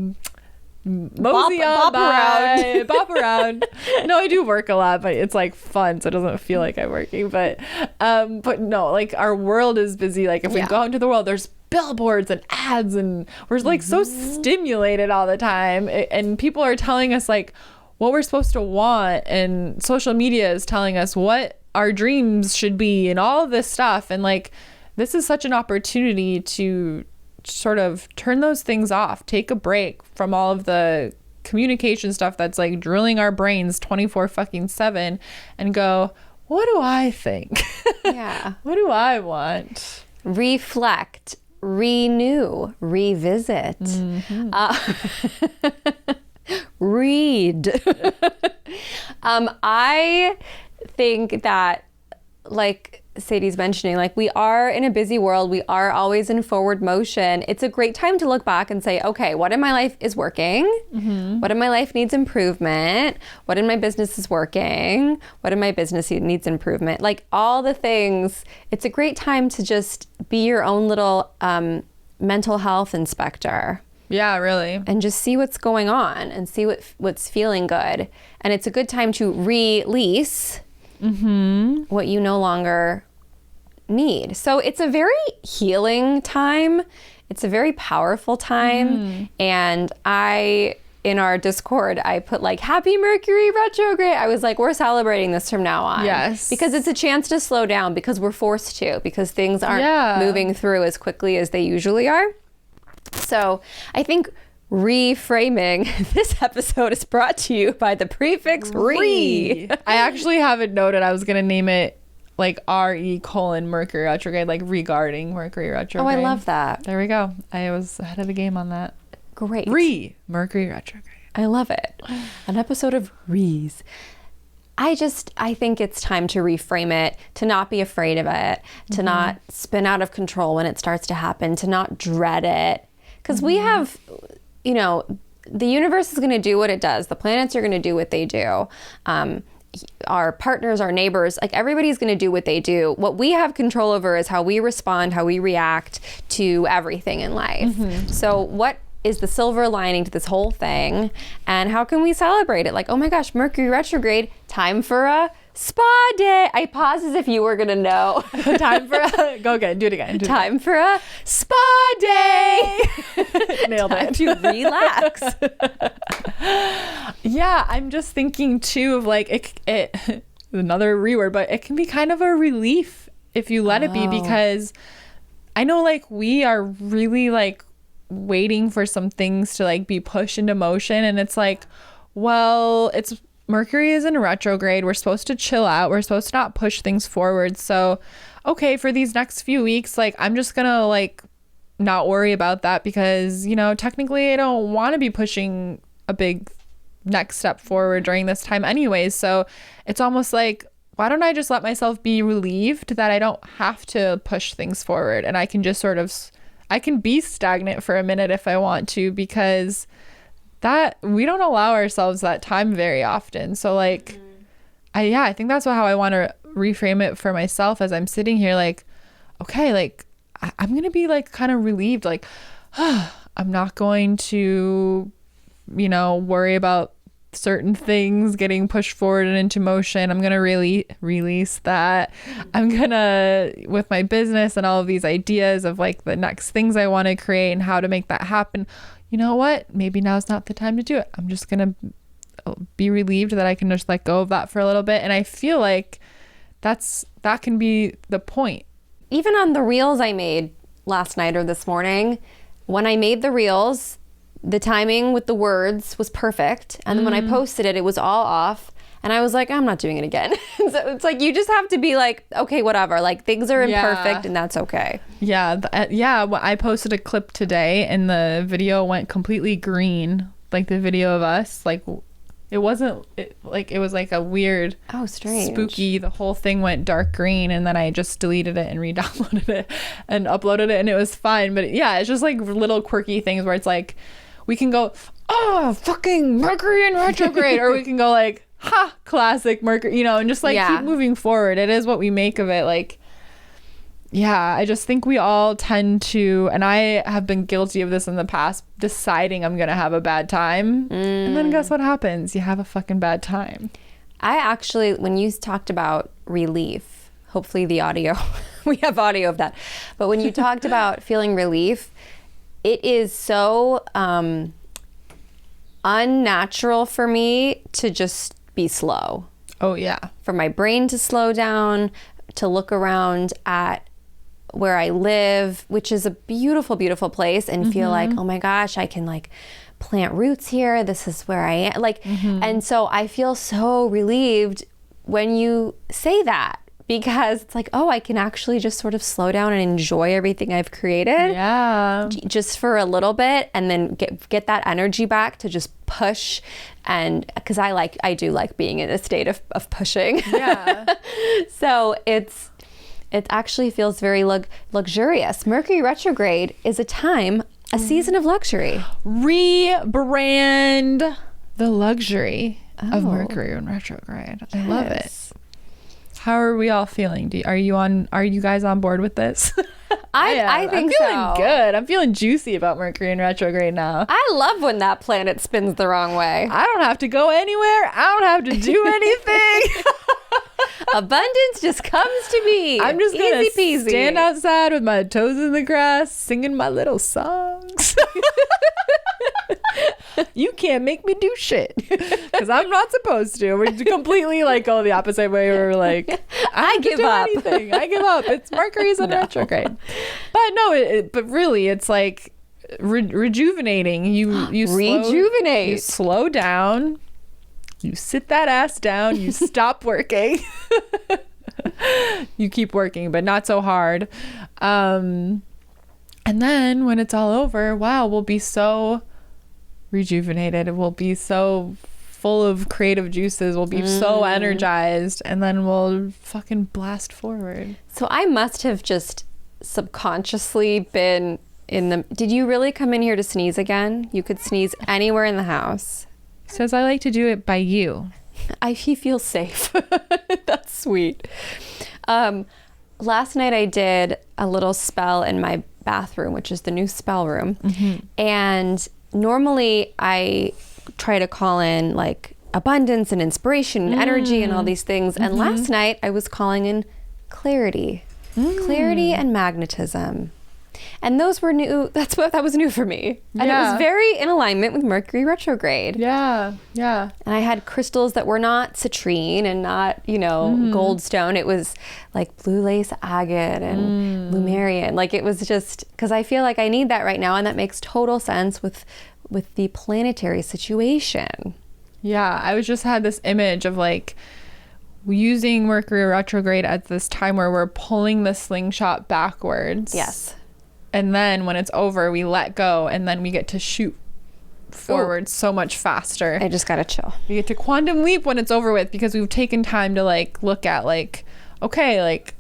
mosey on by, bop around. No, I do work a lot, but it's like fun, so it doesn't feel like I'm working. But no, like our world is busy. Like if we go into the world, there's billboards and ads, and we're like so stimulated all the time, and people are telling us like what we're supposed to want, and social media is telling us what our dreams should be, and all of this stuff. And like, this is such an opportunity to sort of turn those things off, take a break from all of the communication stuff that's like drilling our brains 24/7, and go, what do I think? Yeah. What do I want? Reflect, renew, revisit, read. I think that, like Sadie's mentioning, like, we are in a busy world. We are always in forward motion. It's a great time to look back and say, okay, what in my life is working? What in my life needs improvement? What in my business is working? What in my business needs improvement? Like, all the things. It's a great time to just be your own little mental health inspector. Yeah, really. And just see what's going on and see what's feeling good. And it's a good time to release what you no longer need. So it's a very healing time. It's a very powerful time. And in our Discord, I put like, happy Mercury retrograde. I was like, we're celebrating this from now on. Yes. Because it's a chance to slow down, because we're forced to, because things aren't moving through as quickly as they usually are. So I think reframing this episode is brought to you by the prefix re. I actually have it noted. I was going to name it like Mercury retrograde, like regarding Mercury retrograde. Oh, I love that. There we go. I was ahead of the game on that. Great. Mercury retrograde. I love it. An episode of Rees. I think it's time to reframe it, to not be afraid of it, to not spin out of control when it starts to happen, to not dread it. Because we have, the universe is going to do what it does. The planets are going to do what they do. Our partners, our neighbors, like, everybody's going to do what they do. What we have control over is how we respond, how we react to everything in life. So what is the silver lining to this whole thing, and how can we celebrate it? Like, oh my gosh, Mercury retrograde, time for a spa day. I paused as if you were gonna know. Time for a go again, do it again. Time for a spa day. Nailed Time it. to relax. Yeah, I'm just thinking too of like it another reword, but it can be kind of a relief if you let it be, because I know, like, we are really like waiting for some things to like be pushed into motion, and it's like, well, it's Mercury is in retrograde. We're supposed to chill out. We're supposed to not push things forward. So, okay, for these next few weeks, like, I'm just gonna like not worry about that, because, technically I don't want to be pushing a big next step forward during this time anyways. So it's almost like, why don't I just let myself be relieved that I don't have to push things forward, and I can just I can be stagnant for a minute if I want to, because that we don't allow ourselves that time very often. So like, I think that's how I want to reframe it for myself as I'm sitting here, like, okay, like, I'm going to be like kind of relieved. Like, I'm not going to, worry about certain things getting pushed forward and into motion. I'm going to really release that. I'm going to, with my business and all of these ideas of like the next things I want to create and how to make that happen, you know what? Maybe now's not the time to do it. I'm just going to be relieved that I can just let go of that for a little bit. And I feel like that can be the point. Even on the reels I made last night or this morning, when I made the reels, the timing with the words was perfect. And then when I posted it, it was all off. And I was like, I'm not doing it again. So it's like, you just have to be like, okay, whatever. Like, things are imperfect and that's okay. Yeah. Well, I posted a clip today and the video went completely green. Like the video of us, like it was like a weird, strange, spooky, the whole thing went dark green, and then I just deleted it and re-downloaded it and uploaded it, and it was fine. But yeah, it's just like little quirky things where it's like, we can go, oh, fucking Mercury in retrograde, or we can go like, ha, classic Mercury, and just like keep moving forward. It is what we make of it. Like, yeah, I just think we all tend to, and I have been guilty of this in the past, deciding I'm going to have a bad time. And then guess what happens? You have a fucking bad time. I actually, when you talked about relief, hopefully the audio, we have audio of that. But when you talked about feeling relief, it is so unnatural for me to just be slow. Oh, yeah. For my brain to slow down, to look around at where I live, which is a beautiful, beautiful place, and feel like, oh my gosh, I can like plant roots here. This is where I am. Like, and so I feel so relieved when you say that, because it's like, oh, I can actually just sort of slow down and enjoy everything I've created. Yeah. Just for a little bit, and then get that energy back to just push. And because I do like being in a state of pushing. Yeah. So it actually feels very luxurious. Mercury retrograde is a season of luxury. Rebrand the luxury of Mercury in retrograde. I love it. How are we all feeling? Are you guys on board with this? I think I'm feeling good. I'm feeling juicy about Mercury in retrograde now. I love when that planet spins the wrong way. I don't have to go anywhere. I don't have to do anything. Abundance just comes to me. I'm just gonna easy peasy. stand outside with my toes in the grass, singing my little songs. You can't make me do shit because I'm not supposed to. We're completely like go the opposite way. We're like, I give up. Anything. I give up. It's Mercury's in retrograde. But no, but really, it's like rejuvenating. You rejuvenate. You slow down. You sit that ass down. You stop working. You keep working, but not so hard. And then when it's all over, wow, we'll be so rejuvenated. We'll be so full of creative juices. We'll be so energized, and then we'll fucking blast forward. So I must have just subconsciously been in the... Did you really come in here to sneeze again? You could sneeze anywhere in the house. He says, I like to do it by you. He feels safe. That's sweet. Last night I did a little spell in my bathroom, which is the new spell room. Mm-hmm. And normally I try to call in like abundance and inspiration and energy and all these things. Mm-hmm. And last night I was calling in clarity. Clarity and magnetism. And those were new. That was new for me. And it was very in alignment with Mercury retrograde. Yeah. And I had crystals that were not citrine and not, goldstone. It was like blue lace agate and lumerian. Like it was just, because I feel like I need that right now. And that makes total sense with the planetary situation. Yeah. I just had this image of like using Mercury retrograde at this time where we're pulling the slingshot backwards. Yes. And then when it's over, we let go, and then we get to shoot forward so much faster. I just gotta chill. We get to quantum leap when it's over with, because we've taken time to like look at like, okay, like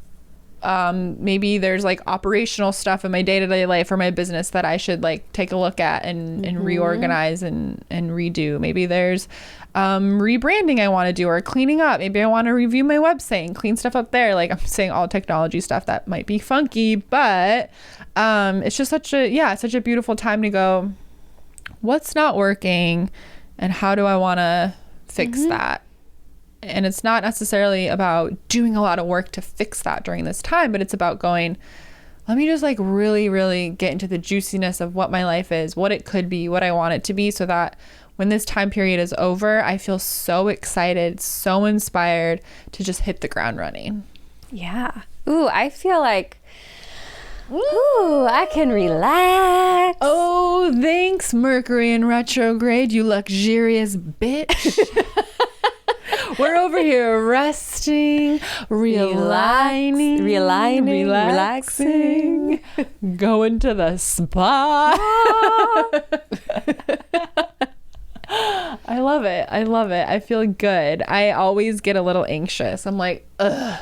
maybe there's like operational stuff in my day-to-day life or my business that I should like take a look at and reorganize and redo. Maybe there's rebranding I want to do, or cleaning up. Maybe I want to review my website and clean stuff up there. Like I'm saying all technology stuff that might be funky, but it's just such a beautiful time to go, what's not working and how do I want to fix that? And it's not necessarily about doing a lot of work to fix that during this time, but it's about going, let me just like really, really get into the juiciness of what my life is, what it could be, what I want it to be, so that when this time period is over, I feel so excited, so inspired to just hit the ground running. Yeah. Ooh, I feel like, I can relax. Oh, thanks, Mercury in retrograde, you luxurious bitch. We're over here resting, realigning, relaxing, going to the spa. I love it. I feel good. I always get a little anxious. I'm like, ugh.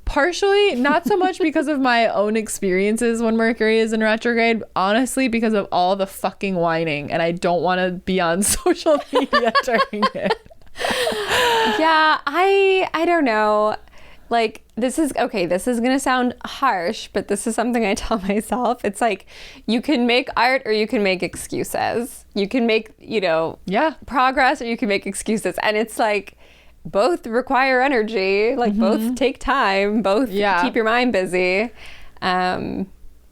Partially, not so much because of my own experiences when Mercury is in retrograde, honestly, because of all the fucking whining, and I don't want to be on social media during it. Yeah, I don't know. Like, this is gonna sound harsh, but this is something I tell myself. It's like, you can make art or you can make excuses. You can make, progress, or you can make excuses. And it's like, both require energy, like both take time, both keep your mind busy. And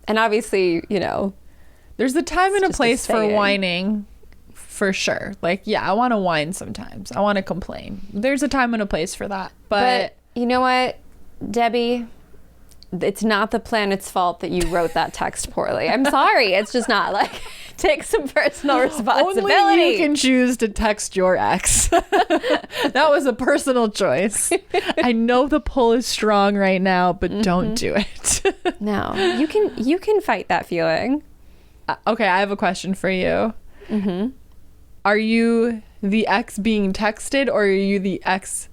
obviously, there's a time and a place for whining. For sure. Like, I want to whine sometimes. I want to complain. There's a time and a place for that. But you know what, Debbie? It's not the planet's fault that you wrote that text poorly. I'm sorry. It's just not like, Take some personal responsibility. Only you can choose to text your ex. That was a personal choice. I know the pull is strong right now, but don't do it. No, you can fight that feeling. Okay, I have a question for you. Are you the ex being texted, or are you the ex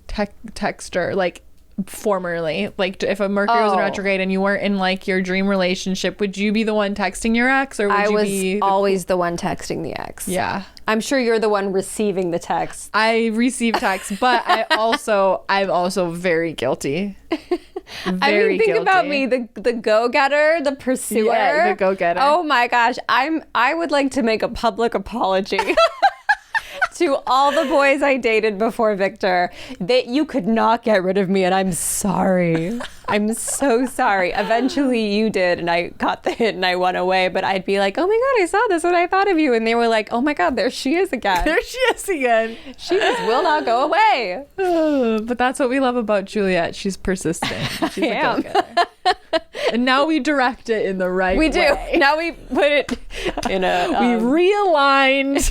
texter? Like, formerly, like, if a Mercury was in retrograde and you weren't in like your dream relationship, would you be the one texting your ex, or would I you was be always the one texting the ex? Yeah, I'm sure you're the one receiving the text. I receive texts, but I'm also very guilty. Think about me, the go-getter, the pursuer. Yeah, the go-getter. Oh my gosh, I would like to make a public apology to all the boys I dated before Victor, that you could not get rid of me, and I'm sorry. I'm so sorry. Eventually you did, and I got the hint and I went away, but I'd be like, oh my God, I saw this and I thought of you. And they were like, oh my God, there she is again. There she is again. She just will not go away. But that's what we love about Juliet. She's persistent. She's a go-getter. And now we direct it in the right way. We do. Now we put it in a... we realigned.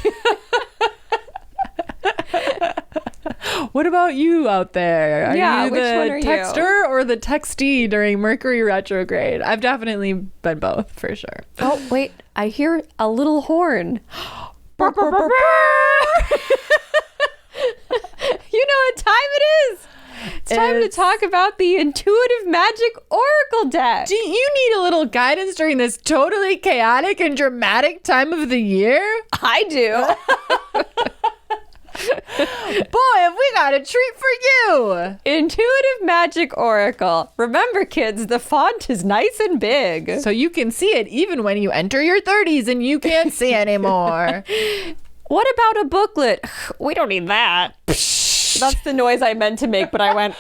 What about you out there? Are you which one are the you? texter or the textee during Mercury retrograde? I've definitely been both, for sure. Oh, wait. I hear a little horn. You know what time it is? It's time to talk about the Intuitive Magic Oracle deck. Do you need a little guidance during this totally chaotic and dramatic time of the year? I do. Boy, have we got a treat for you! Intuitive Magic Oracle. Remember, kids, the font is nice and big. So you can see it even when you enter your 30s and you can't see anymore. What about a booklet? We don't need that. That's the noise I meant to make, but I went...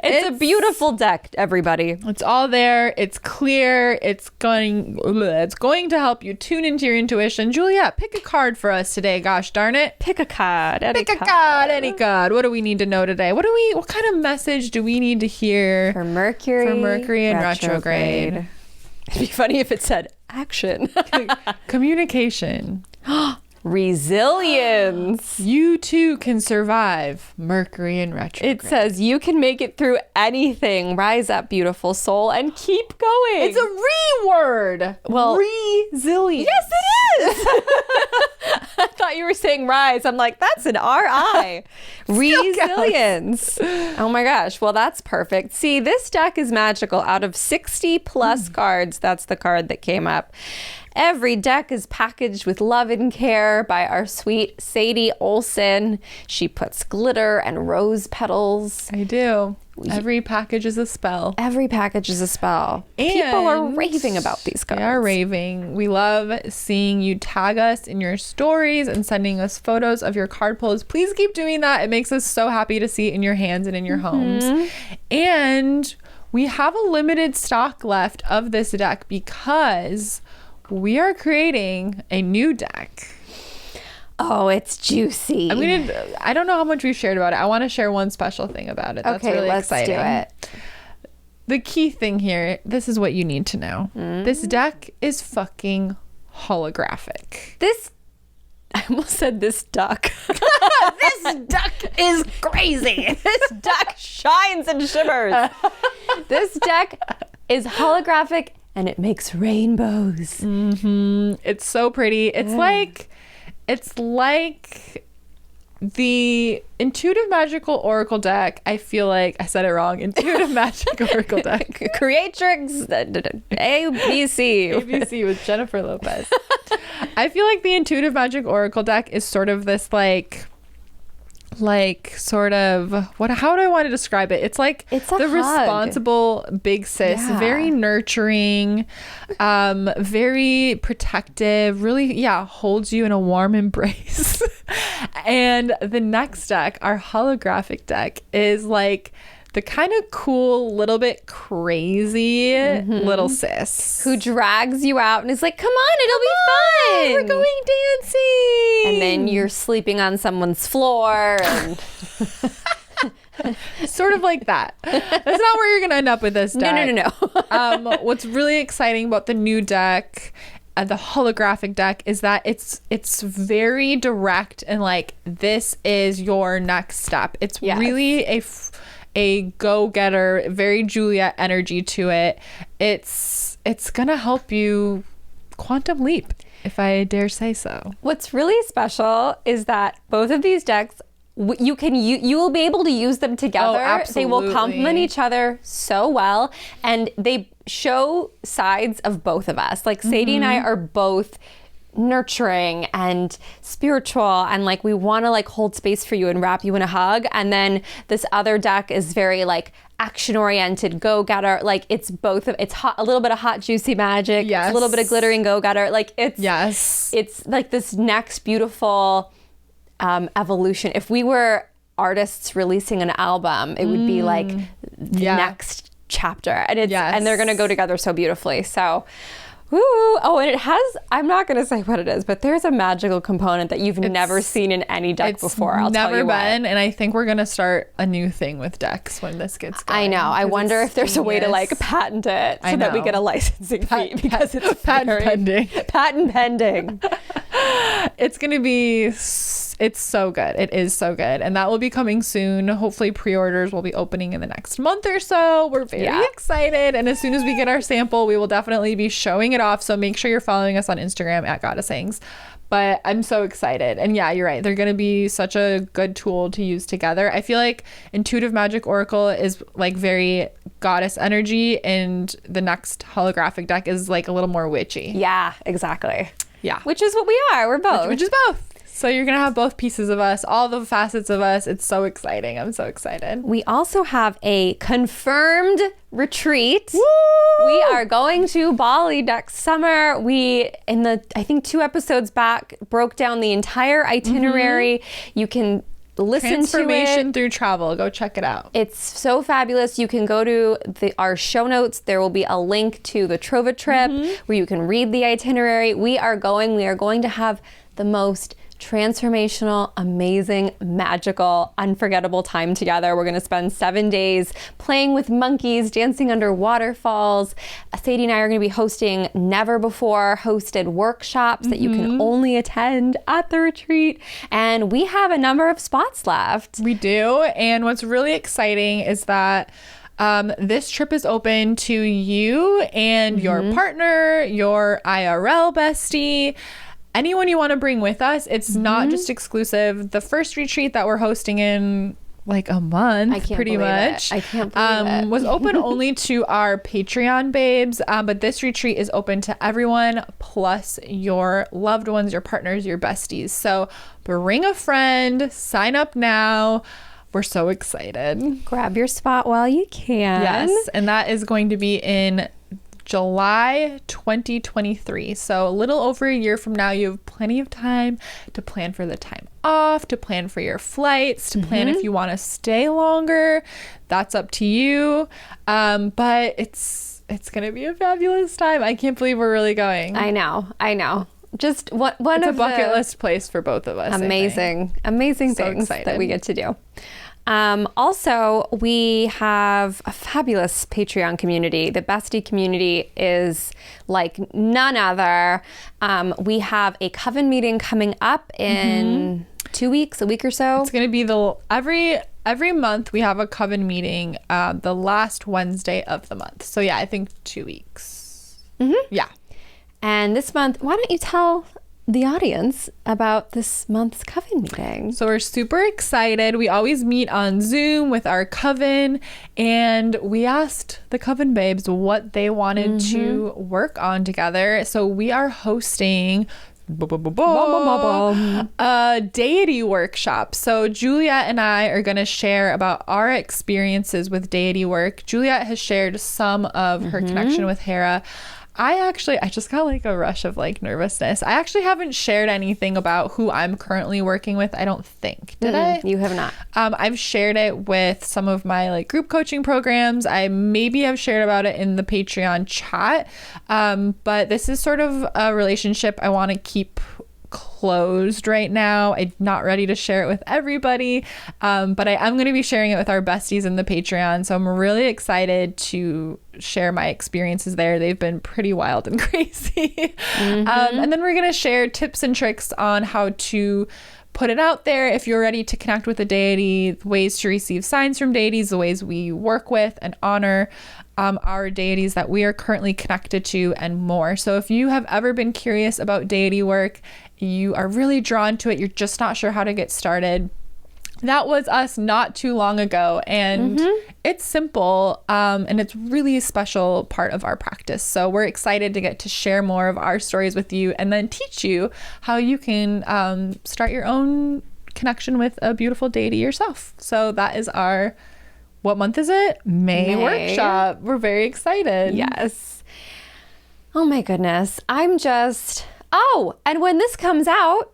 It's a beautiful deck, everybody. It's all there. It's clear. It's going to help you tune into your intuition. Juliet, pick a card for us today. Gosh darn it. Pick a card. Pick a card. Any card. What do we need to know today? What kind of message do we need to hear for Mercury in retrograde? It'd be funny if it said action. Communication. Resilience. You too can survive Mercury in retrograde. It says you can make it through anything. Rise up, beautiful soul, and keep going. It's a re-word. Well, resilience. Yes, it is. I thought you were saying rise. I'm like, that's an R-I. Resilience. Oh my gosh. Well, that's perfect. See, this deck is magical. Out of 60 plus cards, that's the card that came up. Every deck is packaged with love and care by our sweet Sadie Olson. She puts glitter and rose petals. I do. Every package is a spell. Every package is a spell. And people are raving about these cards. They are raving. We love seeing you tag us in your stories and sending us photos of your card pulls. Please keep doing that. It makes us so happy to see it in your hands and in your homes. And we have a limited stock left of this deck because we are creating a new deck. Oh, it's juicy. I don't know how much we've shared about it. I want to share one special thing about it. That's really exciting. Let's do it. The key thing here, this is what you need to know. This deck is fucking holographic. I almost said this duck. This duck is crazy. This duck shines and shimmers. This deck is holographic and it makes rainbows. It's so pretty. It's like the Intuitive Magical Oracle deck. I feel like I said it wrong. Intuitive Magic Oracle deck. Creatrix ABC. ABC with Jennifer Lopez. I feel like the Intuitive Magic Oracle deck is sort of this how do I want to describe it? It's the hug. responsible big sis, very nurturing, very protective, really holds you in a warm embrace. And the next deck, our holographic deck, is like the kind of cool, little bit crazy little sis who drags you out and is like, come on, it'll be fun. We're going dancing. And then you're sleeping on someone's floor. And Sort of like that. That's not where you're going to end up with this deck. No. What's really exciting about the new deck, the holographic deck, is that it's very direct and like, this is your next step. It's really a go-getter, very Juliet energy to it. It's gonna help you quantum leap, if I dare say so. What's really special is that both of these decks, you will be able to use them together. Absolutely. They will complement each other so well, and they show sides of both of us. Like Sadie and I are both nurturing and spiritual, and like we want to like hold space for you and wrap you in a hug. And then this other deck is very like action oriented, go getter. Like it's both of it's hot, a little bit of hot juicy magic, a little bit of glittering go getter. Like it's like this next beautiful evolution. If we were artists releasing an album, it would be like the next chapter, and and they're gonna go together so beautifully. So and it has, I'm not going to say what it is, but there's a magical component that you've never seen in any deck before. I'll tell you what. Never been, and I think we're going to start a new thing with decks when this gets going. I know. I wonder if there's a way to like patent it so that we get a licensing fee, because it's patent pending. Patent pending. It's going to be... It's so good. It is so good. And that will be coming soon. Hopefully pre-orders will be opening in the next month or so. We're very excited. And as soon as we get our sample, we will definitely be showing it off. So make sure you're following us on Instagram at Goddess Sayings. But I'm so excited. And yeah, you're right. They're going to be such a good tool to use together. I feel like Intuitive Magic Oracle is like very goddess energy, and the next holographic deck is like a little more witchy. Yeah, exactly. Yeah. Which is what we are. We're both. Which is both. So you're going to have both pieces of us, all the facets of us. It's so exciting. I'm so excited. We also have a confirmed retreat. Woo! We are going to Bali next summer. We, I think 2 episodes back, broke down the entire itinerary. You can listen to it. Transformation through travel. Go check it out. It's so fabulous. You can go to our show notes. There will be a link to the Trova trip where you can read the itinerary. We are going to have the most transformational, amazing, magical, unforgettable time together. We're going to spend 7 days playing with monkeys, dancing under waterfalls. Sadie and I are going to be hosting never before hosted workshops that you can only attend at the retreat. And we have a number of spots left. We do. And what's really exciting is that this trip is open to you and your partner, your IRL bestie, anyone you want to bring with us. It's not just exclusive. The first retreat that we're hosting in like a month, I can't pretty believe much. It. I can't believe it. Was open only to our Patreon babes. But this retreat is open to everyone, plus your loved ones, your partners, your besties. So bring a friend, sign up now. We're so excited. Grab your spot while you can. Yes. And that is going to be in July 2023. So a little over a year from now. You have plenty of time to plan for the time off, to plan for your flights, to plan if you want to stay longer. That's up to you. But it's gonna be a fabulous time. I can't believe we're really going. I know. Just one it's of a bucket list place for both of us. Amazing So things excited. that we get to do. Also, we have a fabulous Patreon community. The bestie community is like none other. We have a coven meeting coming up in 2 weeks, a week or so. It's going to be every month we have a coven meeting, the last Wednesday of the month. So yeah, I think 2 weeks. Yeah. And this month, why don't you tell the audience about this month's coven meeting? So we're super excited. We always meet on Zoom with our coven, and we asked the coven babes what they wanted to work on together. So we are hosting a deity workshop. So Juliet and I are going to share about our experiences with deity work. Juliet has shared some of her connection with Hera. I just got like a rush of like nervousness. I actually haven't shared anything about who I'm currently working with. I don't think. Did I? You have not. I've shared it with some of my like group coaching programs. I maybe have shared about it in the Patreon chat. But this is sort of a relationship I want to keep closed right now. I'm not ready to share it with everybody, but I am going to be sharing it with our besties in the Patreon. So I'm really excited to share my experiences there. They've been pretty wild and crazy. And then we're going to share tips and tricks on how to put it out there if you're ready to connect with a deity, ways to receive signs from deities, the ways we work with and honor our deities that we are currently connected to, and more. So if you have ever been curious about deity work, you are really drawn to it, you're just not sure how to get started, that was us not too long ago. And it's simple, and it's really a special part of our practice. So we're excited to get to share more of our stories with you, and then teach you how you can start your own connection with a beautiful deity yourself. So that is our, what month is it? May workshop. We're very excited. Yes. Oh my goodness. And when this comes out,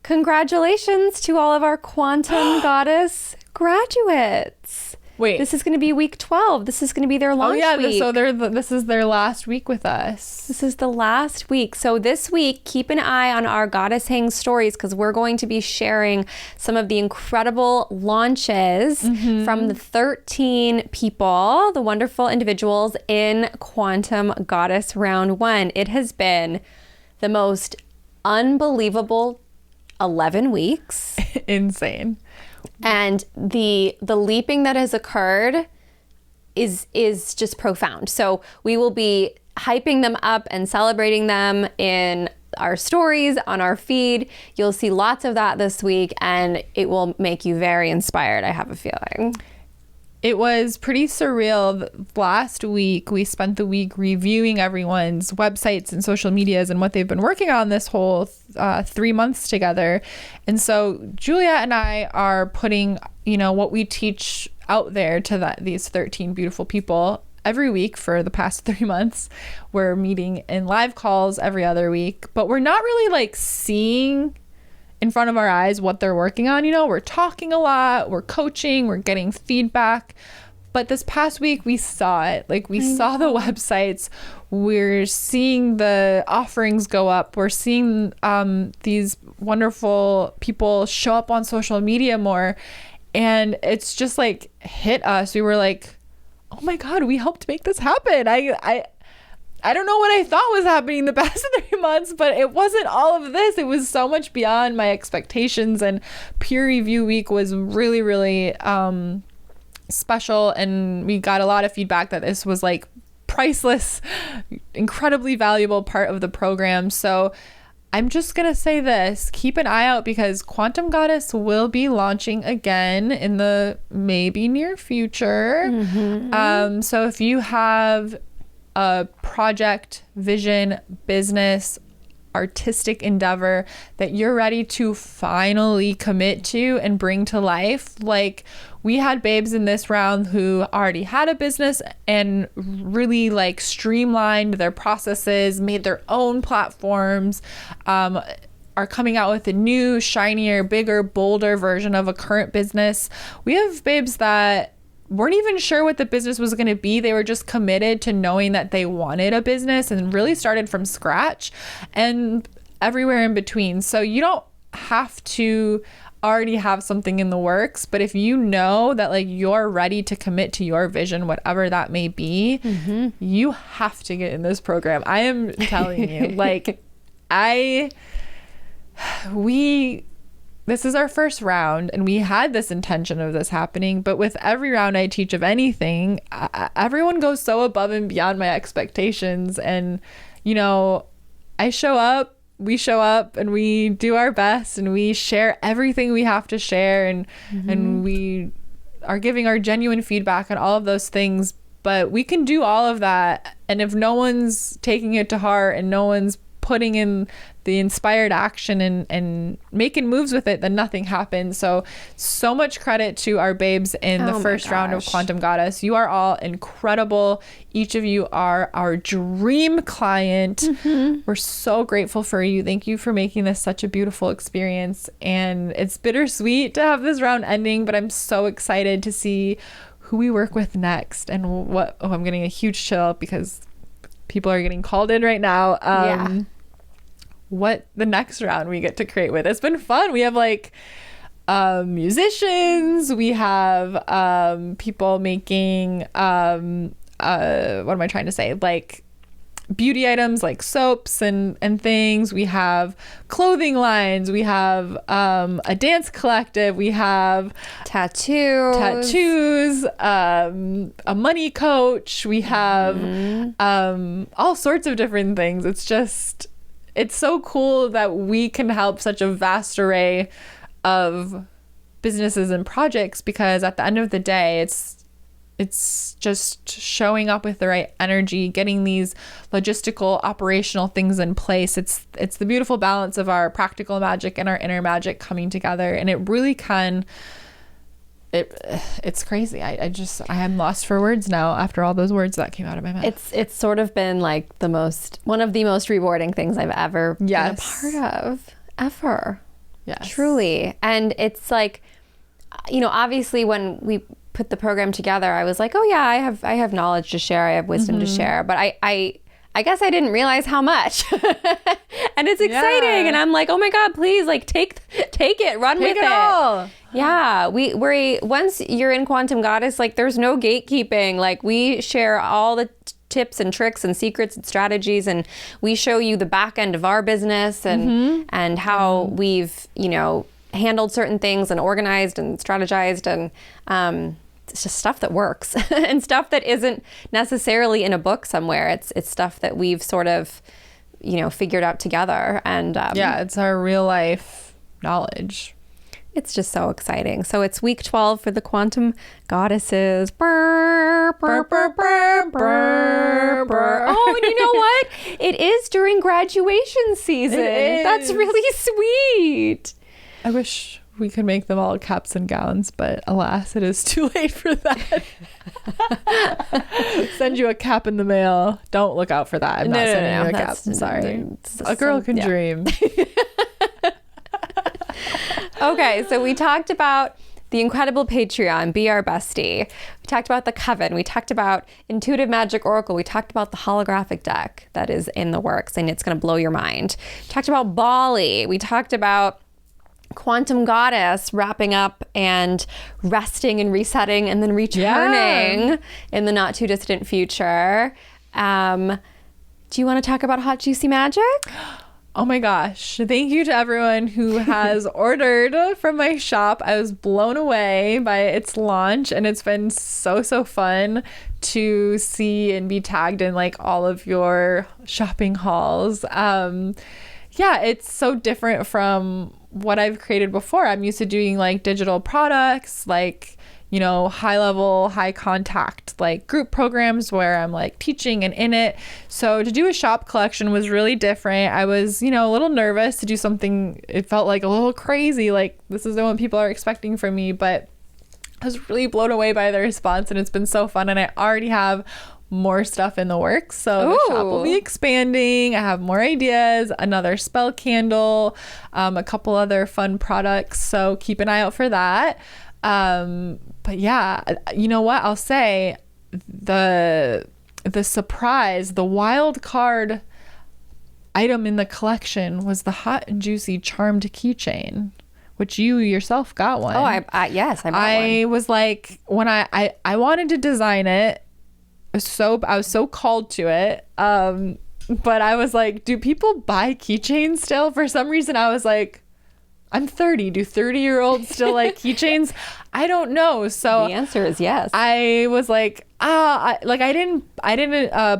congratulations to all of our Quantum Goddess graduates. Wait. This is going to be week 12. This is going to be their launch week. So this is their last week with us. This is the last week. So this week, keep an eye on our Goddess Hang stories, because we're going to be sharing some of the incredible launches from the 13 people, the wonderful individuals in Quantum Goddess Round 1. It has been the most unbelievable 11 weeks. Insane. And the leaping that has occurred is just profound. So we will be hyping them up and celebrating them in our stories on our feed. You'll see lots of that this week, and it will make you very inspired, I have a feeling. It was pretty surreal. Last week, we spent the week reviewing everyone's websites and social medias and what they've been working on this whole 3 months together. And so Juliet and I are putting, what we teach out there to these 13 beautiful people every week for the past 3 months. We're meeting in live calls every other week, but we're not really seeing in front of our eyes what they're working on. We're talking a lot, we're coaching, we're getting feedback. But this past week we saw it. We saw the websites, we're seeing the offerings go up, we're seeing these wonderful people show up on social media more, and it's just hit us. We were like, oh my God, we helped make this happen. I don't know what I thought was happening the past 3 months, but it wasn't all of this. It was so much beyond my expectations, and peer review week was really, really special. And we got a lot of feedback that this was priceless, incredibly valuable part of the program. So I'm just going to say this, keep an eye out, because Quantum Goddess will be launching again in the maybe near future. So if you have a project, vision, business, artistic endeavor that you're ready to finally commit to and bring to life. We had babes in this round who already had a business and really streamlined their processes, made their own platforms, are coming out with a new, shinier, bigger, bolder version of a current business. We have babes that weren't even sure what the business was going to be. They were just committed to knowing that they wanted a business and really started from scratch, and everywhere in between. So you don't have to already have something in the works, but if you know that you're ready to commit to your vision, whatever that may be, you have to get in this program. I am telling you, this is our first round, and we had this intention of this happening, but with every round I teach of anything, everyone goes so above and beyond my expectations. And, I show up, we show up, and we do our best, and we share everything we have to share, and we are giving our genuine feedback on all of those things. But we can do all of that, and if no one's taking it to heart and no one's putting in the inspired action and making moves with it, then nothing happens. So much credit to our babes in the first round of Quantum Goddess. You are all incredible. Each of you are our dream client. We're so grateful for you. Thank you for making this such a beautiful experience. And it's bittersweet to have this round ending, but I'm so excited to see who we work with next and I'm getting a huge chill because people are getting called in right now. what the next round we get to create with. It's been fun. We have like musicians, we have people making what am I trying to say, like beauty items like soaps and things. We have clothing lines, we have a dance collective, we have tattoos, a money coach, we have all sorts of different things. It's so cool that we can help such a vast array of businesses and projects, because at the end of the day, it's just showing up with the right energy, getting these logistical, operational things in place. It's the beautiful balance of our practical magic and our inner magic coming together, and it really can. It's crazy. I am lost for words now after all those words that came out of my mouth. It's sort of been like one of the most rewarding things I've ever been a part of, ever. Yes. Truly. And it's like, obviously when we put the program together, I was like, oh yeah, I have knowledge to share, I have wisdom to share, but I guess I didn't realize how much. And it's exciting, and I'm like, oh my God, please, like take it, run with it. All. Yeah, we're once you're in Quantum Goddess, like there's no gatekeeping. Like we share all the tips and tricks and secrets and strategies, and we show you the back end of our business and how we've handled certain things and organized and strategized, and it's just stuff that works and stuff that isn't necessarily in a book somewhere. It's stuff that we've sort of figured out together, and it's our real life knowledge. It's just so exciting. So it's week 12 for the Quantum Goddesses. Brr, brr, brr, brr, brr, brr. Oh, and you know what? It is during graduation season. That's really sweet. I wish we could make them all caps and gowns, but alas, it is too late for that. Send you a cap in the mail. Don't look out for that. I'm not sending you a cap. I'm sorry. A girl can dream. Okay, so we talked about the incredible Patreon, Be Our Bestie. We talked about the Coven. We talked about Intuitive Magic Oracle. We talked about the holographic deck that is in the works, and it's going to blow your mind. We talked about Bali. We talked about Quantum Goddess wrapping up and resting and resetting and then returning in the not too distant future. Do you want to talk about Hot Juicy Magic? Oh my gosh. Thank you to everyone who has ordered from my shop. I was blown away by its launch, and it's been so fun to see and be tagged in like all of your shopping hauls. It's so different from what I've created before. I'm used to doing like digital products, like high level, high contact, like group programs where I'm like teaching and in it. So to do a shop collection was really different. I was, a little nervous to do something. It felt like a little crazy. Like this is what people are expecting from me, but I was really blown away by the response, and it's been so fun. And I already have more stuff in the works. So the shop will be expanding. I have more ideas, another spell candle, a couple other fun products. So keep an eye out for that. But yeah, you know what? I'll say the surprise, the wild card item in the collection was the Hot and Juicy Charmed keychain, which you yourself got one. Oh, yes, I bought one. I was like, when I wanted to design it, I was so called to it. But I was like, do people buy keychains still? For some reason, I was like, I'm 30. Do 30-year-olds still like keychains? I don't know. So the answer is yes. I was like, I didn't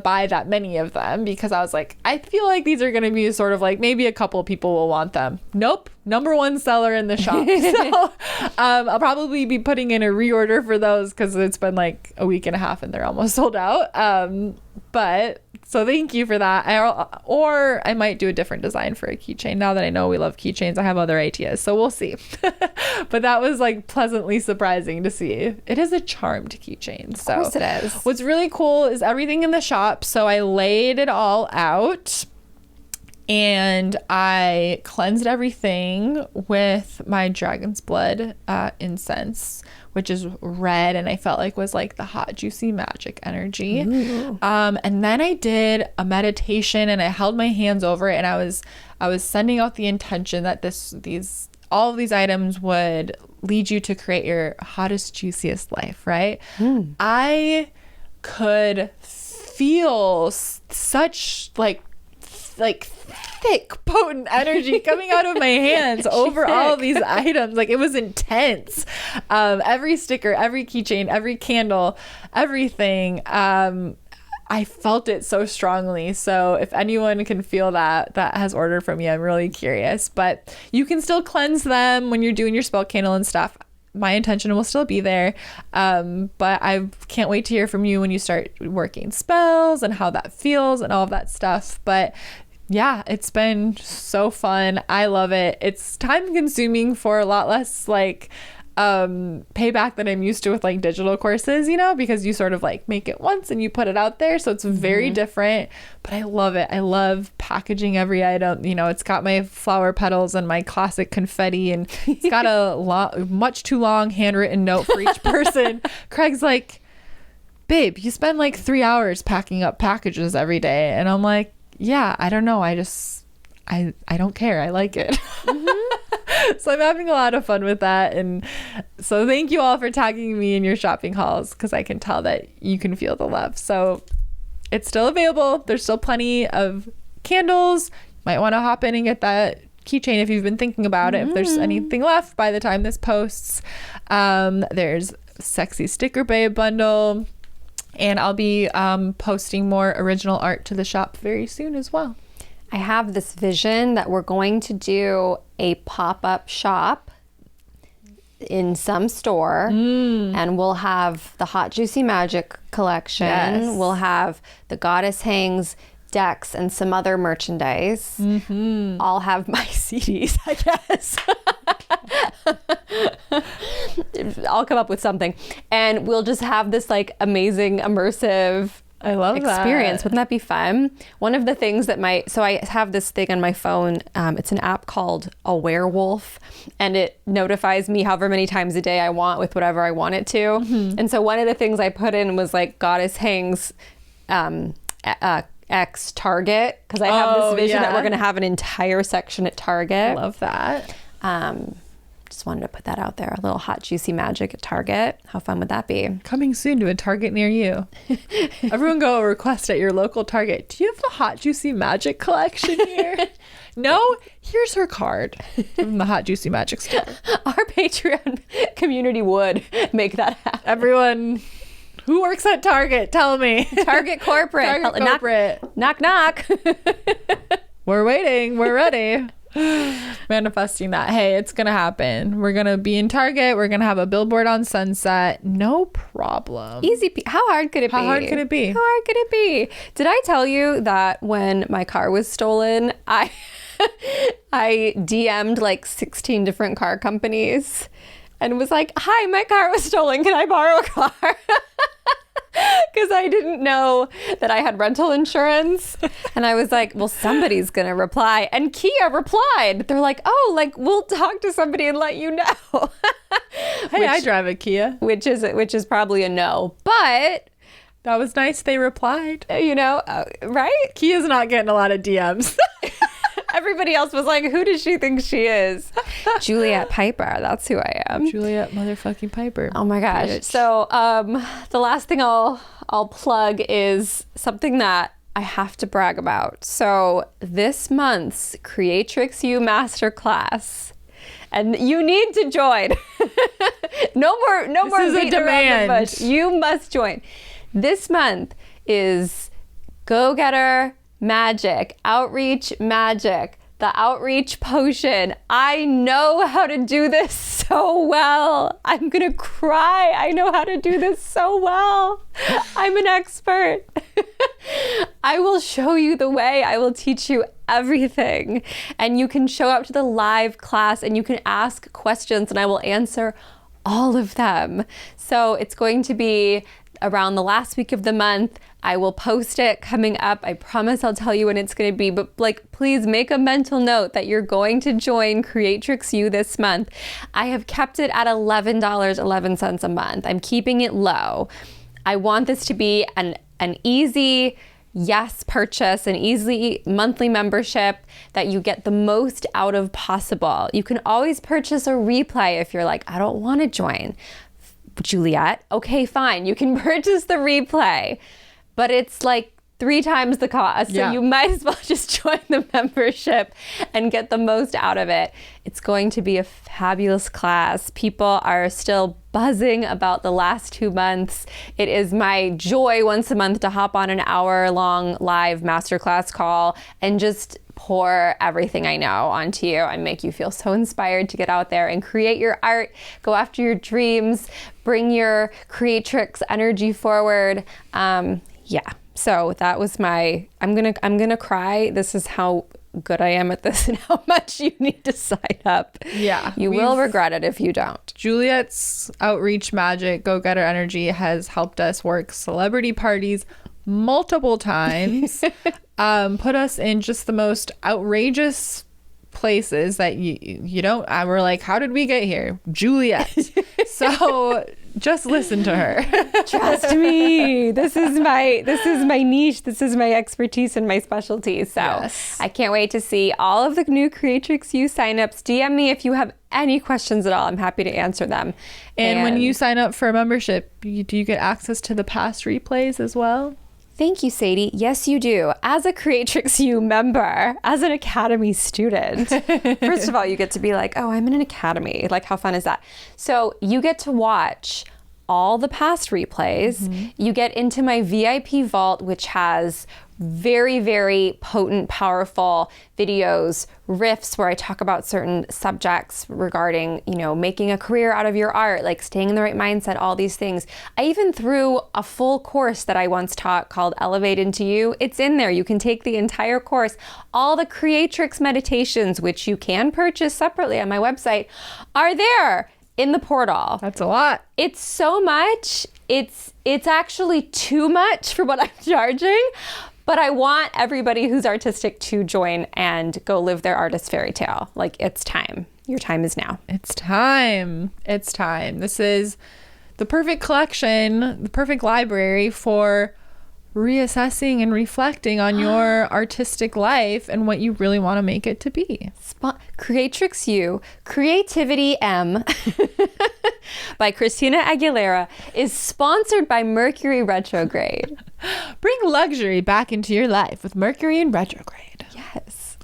buy that many of them because I was like, I feel like these are going to be sort of like maybe a couple people will want them. Nope. #1 seller in the shop. So I'll probably be putting in a reorder for those because it's been like a week and a half and they're almost sold out. But so thank you for that. Or I might do a different design for a keychain. Now that I know we love keychains, I have other ideas. So we'll see. But that was like pleasantly surprising to see. It is a charmed keychain. So of course it is. What's really cool is everything in the shop. So I laid it all out. And I cleansed everything with my dragon's blood incense, which is red, and I felt like was like the hot, juicy magic energy. And then I did a meditation, and I held my hands over it, and I was sending out the intention that all of these items would lead you to create your hottest, juiciest life, right? I could feel such like thick, potent energy coming out of my hands over all of these items. Like, it was intense. Every sticker, every keychain, every candle, everything. I felt it so strongly. So if anyone can feel that has ordered from me, I'm really curious. But you can still cleanse them when you're doing your spell candle and stuff. My intention will still be there. But I can't wait to hear from you when you start working spells and how that feels and all of that stuff. But yeah, it's been so fun. I love it. It's time consuming for a lot less like payback than I'm used to with like digital courses, you know, because you sort of like make it once and you put it out there. So it's very different, but I love it. I love packaging every item. You know, it's got my flower petals and my classic confetti, and it's got a much too long handwritten note for each person. Craig's like, babe, you spend like 3 hours packing up packages every day. And I'm like, yeah, I don't know. I don't care. I like it. So I'm having a lot of fun with that. And so thank you all for tagging me in your shopping hauls, because I can tell that you can feel the love. So it's still available. There's still plenty of candles. Might want to hop in and get that keychain if you've been thinking about it. If there's anything left by the time this posts. There's Sexy Sticker Babe bundle. And I'll be posting more original art to the shop very soon as well. I have this vision that we're going to do a pop-up shop in some store, and we'll have the Hot Juicy Magic collection. Yes. We'll have the Goddess Hangs decks and some other merchandise. I'll have my CDs, I guess. I'll come up with something, and we'll just have this like amazing immersive experience. Wouldn't that be fun? One of the things that so I have this thing on my phone. It's an app called a Werewolf, and it notifies me however many times a day I want with whatever I want it to. And so one of the things I put in was like Goddess Hangs X Target, because I have this vision that we're going to have an entire section at Target. I love that. Just wanted to put that out there. A little Hot Juicy Magic at Target. How fun would that be? Coming soon to a Target near you. Everyone go request at your local Target. Do you have the Hot Juicy Magic collection here? No? Here's her card from the Hot Juicy Magic store. Our Patreon community would make that happen. Everyone who works at Target, tell me. Target corporate. Target corporate. Knock, knock. We're waiting. We're ready. Manifesting that. Hey, it's gonna happen. We're gonna be in Target. We're gonna have a billboard on Sunset. No problem. Easy. How hard could it be? How hard could it be? How hard could it be? Did I tell you that when my car was stolen, I DM'd like 16 different car companies and was like, hi, my car was stolen. Can I borrow a car? Because I didn't know that I had rental insurance. And I was like, well, somebody's going to reply. And Kia replied. They're like, oh, like, we'll talk to somebody and let you know. Hey, I drive a Kia. Which is probably a no. But that was nice. They replied. You know, right? Kia's not getting a lot of DMs. Everybody else was like, who does she think she is? Juliet Piper. That's who I am. Juliet motherfucking Piper. Oh my gosh. Bitch. So the last thing I'll plug is something that I have to brag about. So this month's Creatrix U Masterclass, and you need to join. no more beating around the bush. You must join. This month is Go-Getter Magic, Outreach Magic, the Outreach Potion. I know how to do this so well. I'm gonna cry. I know how to do this so well. I'm an expert. I will show you the way. I will teach you everything. And you can show up to the live class and you can ask questions and I will answer all of them. So it's going to be around the last week of the month. I will post it coming up. I promise I'll tell you when it's going to be, but like, please make a mental note that you're going to join Creatrix U this month. I have kept it at $11.11 a month. I'm keeping it low. I want this to be an easy purchase, an easy monthly membership that you get the most out of possible. You can always purchase a replay if you're like, I don't want to join Juliet. Okay, fine. You can purchase the replay, but it's like 3 times the cost. So you might as well just join the membership and get the most out of it. It's going to be a fabulous class. People are still buzzing about the last 2 months. It is my joy once a month to hop on an hour-long live masterclass call and just pour everything I know onto you and make you feel so inspired to get out there and create your art, go after your dreams, bring your creatrix energy forward. So that was my, I'm gonna cry. This is how good I am at this and how much you need to sign up. Yeah. You will regret it if you don't. Juliet's outreach magic, go-getter energy has helped us work celebrity parties multiple times, put us in just the most outrageous places that you don't, we're like, how did we get here? Juliet. So just listen to her. Trust me. This is my niche. This is my expertise and my specialty. So yes. I can't wait to see all of the new Creatrix U signups. DM me if you have any questions at all. I'm happy to answer them. And when you sign up for a membership, do you get access to the past replays as well? Thank you, Sadie. Yes, you do. As a Creatrix U member, as an Academy student, first of all, you get to be like, oh, I'm in an Academy. Like, how fun is that? So you get to watch all the past replays. Mm-hmm. You get into my VIP vault, which has very, very potent, powerful videos, riffs where I talk about certain subjects regarding, making a career out of your art, like staying in the right mindset, all these things. I even threw a full course that I once taught called Elevate Into You. It's in there. You can take the entire course. All the Creatrix meditations, which you can purchase separately on my website, are there in the portal. That's a lot. It's so much. It's actually too much for what I'm charging. But I want everybody who's artistic to join and go live their artist fairy tale. Like, it's time. Your time is now. It's time. It's time. This is the perfect collection, the perfect library for reassessing and reflecting on your artistic life and what you really want to make it to be. Creatrix U, Creativity M by Christina Aguilera is sponsored by Mercury Retrograde. Bring luxury back into your life with Mercury in retrograde. Yes.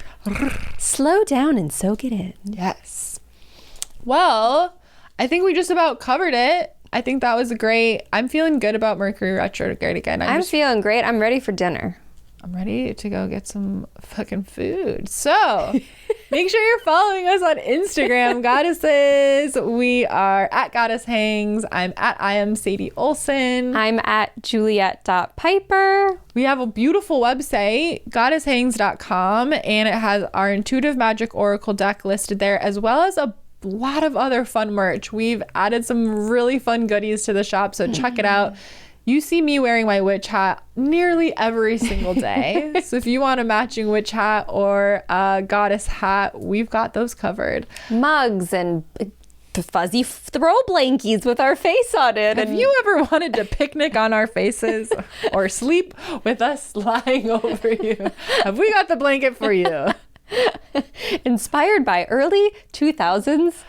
Slow down and soak it in. Yes. Well, I think we just about covered it. I think that was I'm feeling good about Mercury Retrograde again. I'm feeling great. I'm ready for dinner. I'm ready to go get some fucking food. So make sure you're following us on Instagram, Goddesses. We are at Goddess Hangs. I am Sadie Olson. I'm at Juliet.Piper. We have a beautiful website, goddesshangs.com, and it has our Intuitive Magic Oracle deck listed there, as well as a lot of other fun merch. We've added some really fun goodies to the shop, so check it out. You see me wearing my witch hat nearly every single day. So if you want a matching witch hat or a goddess hat, we've got those covered. Mugs and fuzzy throw blankies with our face on it. Have you ever wanted to picnic on our faces or sleep with us lying over you? Have we got the blanket for you? Inspired by early 2000s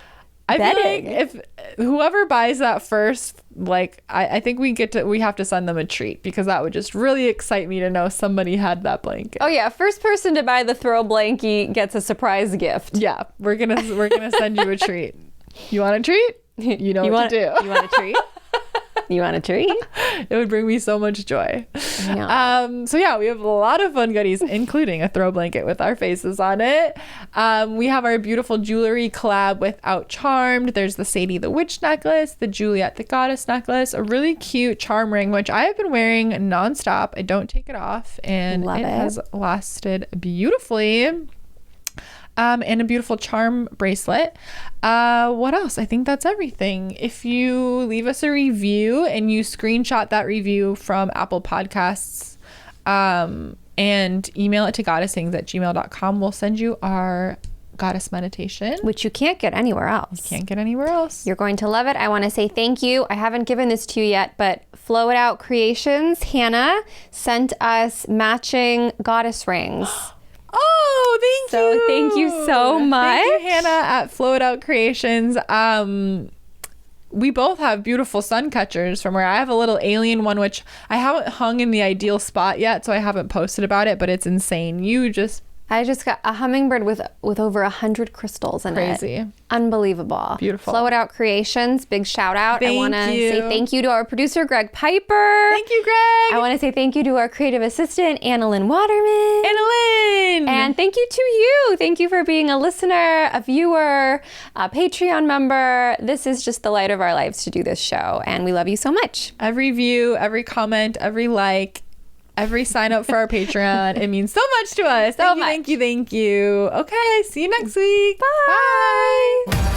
I bedding. feel like if whoever buys that first, like I think we have to send them a treat, because that would just really excite me to know somebody had that blanket. Oh yeah, first person to buy the throw blankie gets a surprise gift. Yeah, we're gonna send you a treat. You want a treat? You know what to do. You want a treat? You want a treat? It would bring me so much joy. So yeah, we have a lot of fun goodies, including a throw blanket with our faces on it. We have our beautiful jewelry collab with Out Charmed. There's the Sadie the Witch necklace, the Juliet the Goddess necklace, a really cute charm ring, which I have been wearing nonstop. I don't take it off, and it has lasted beautifully. and a beautiful charm bracelet. What else? I think that's everything. If you leave us a review and you screenshot that review from Apple Podcasts, and email it to goddessthings@gmail.com, we'll send you our goddess meditation, which you can't get anywhere else. Can't get anywhere else. You're going to love it. I want to say thank you. I haven't given this to you yet, but Flow It Out Creations, Hannah, sent us matching goddess rings. Oh, thank you. So thank you so much. Thank you, Hannah at Flow It Out Creations. We both have beautiful sun catchers from where I have a little alien one, which I haven't hung in the ideal spot yet, so I haven't posted about it, but it's insane. I just got a hummingbird with over 100 crystals in it. Crazy. Unbelievable. Beautiful. Flow It Out Creations, big shout out. I want to say thank you to our producer, Greg Piper. Thank you, Greg. I want to say thank you to our creative assistant, Annalyn Waterman. Annalyn. And thank you to you. Thank you for being a listener, a viewer, a Patreon member. This is just the light of our lives to do this show, and we love you so much. Every view, every comment, every like, every sign up for our Patreon. It means so much to us. Thank you. Okay, see you next week. Bye. Bye.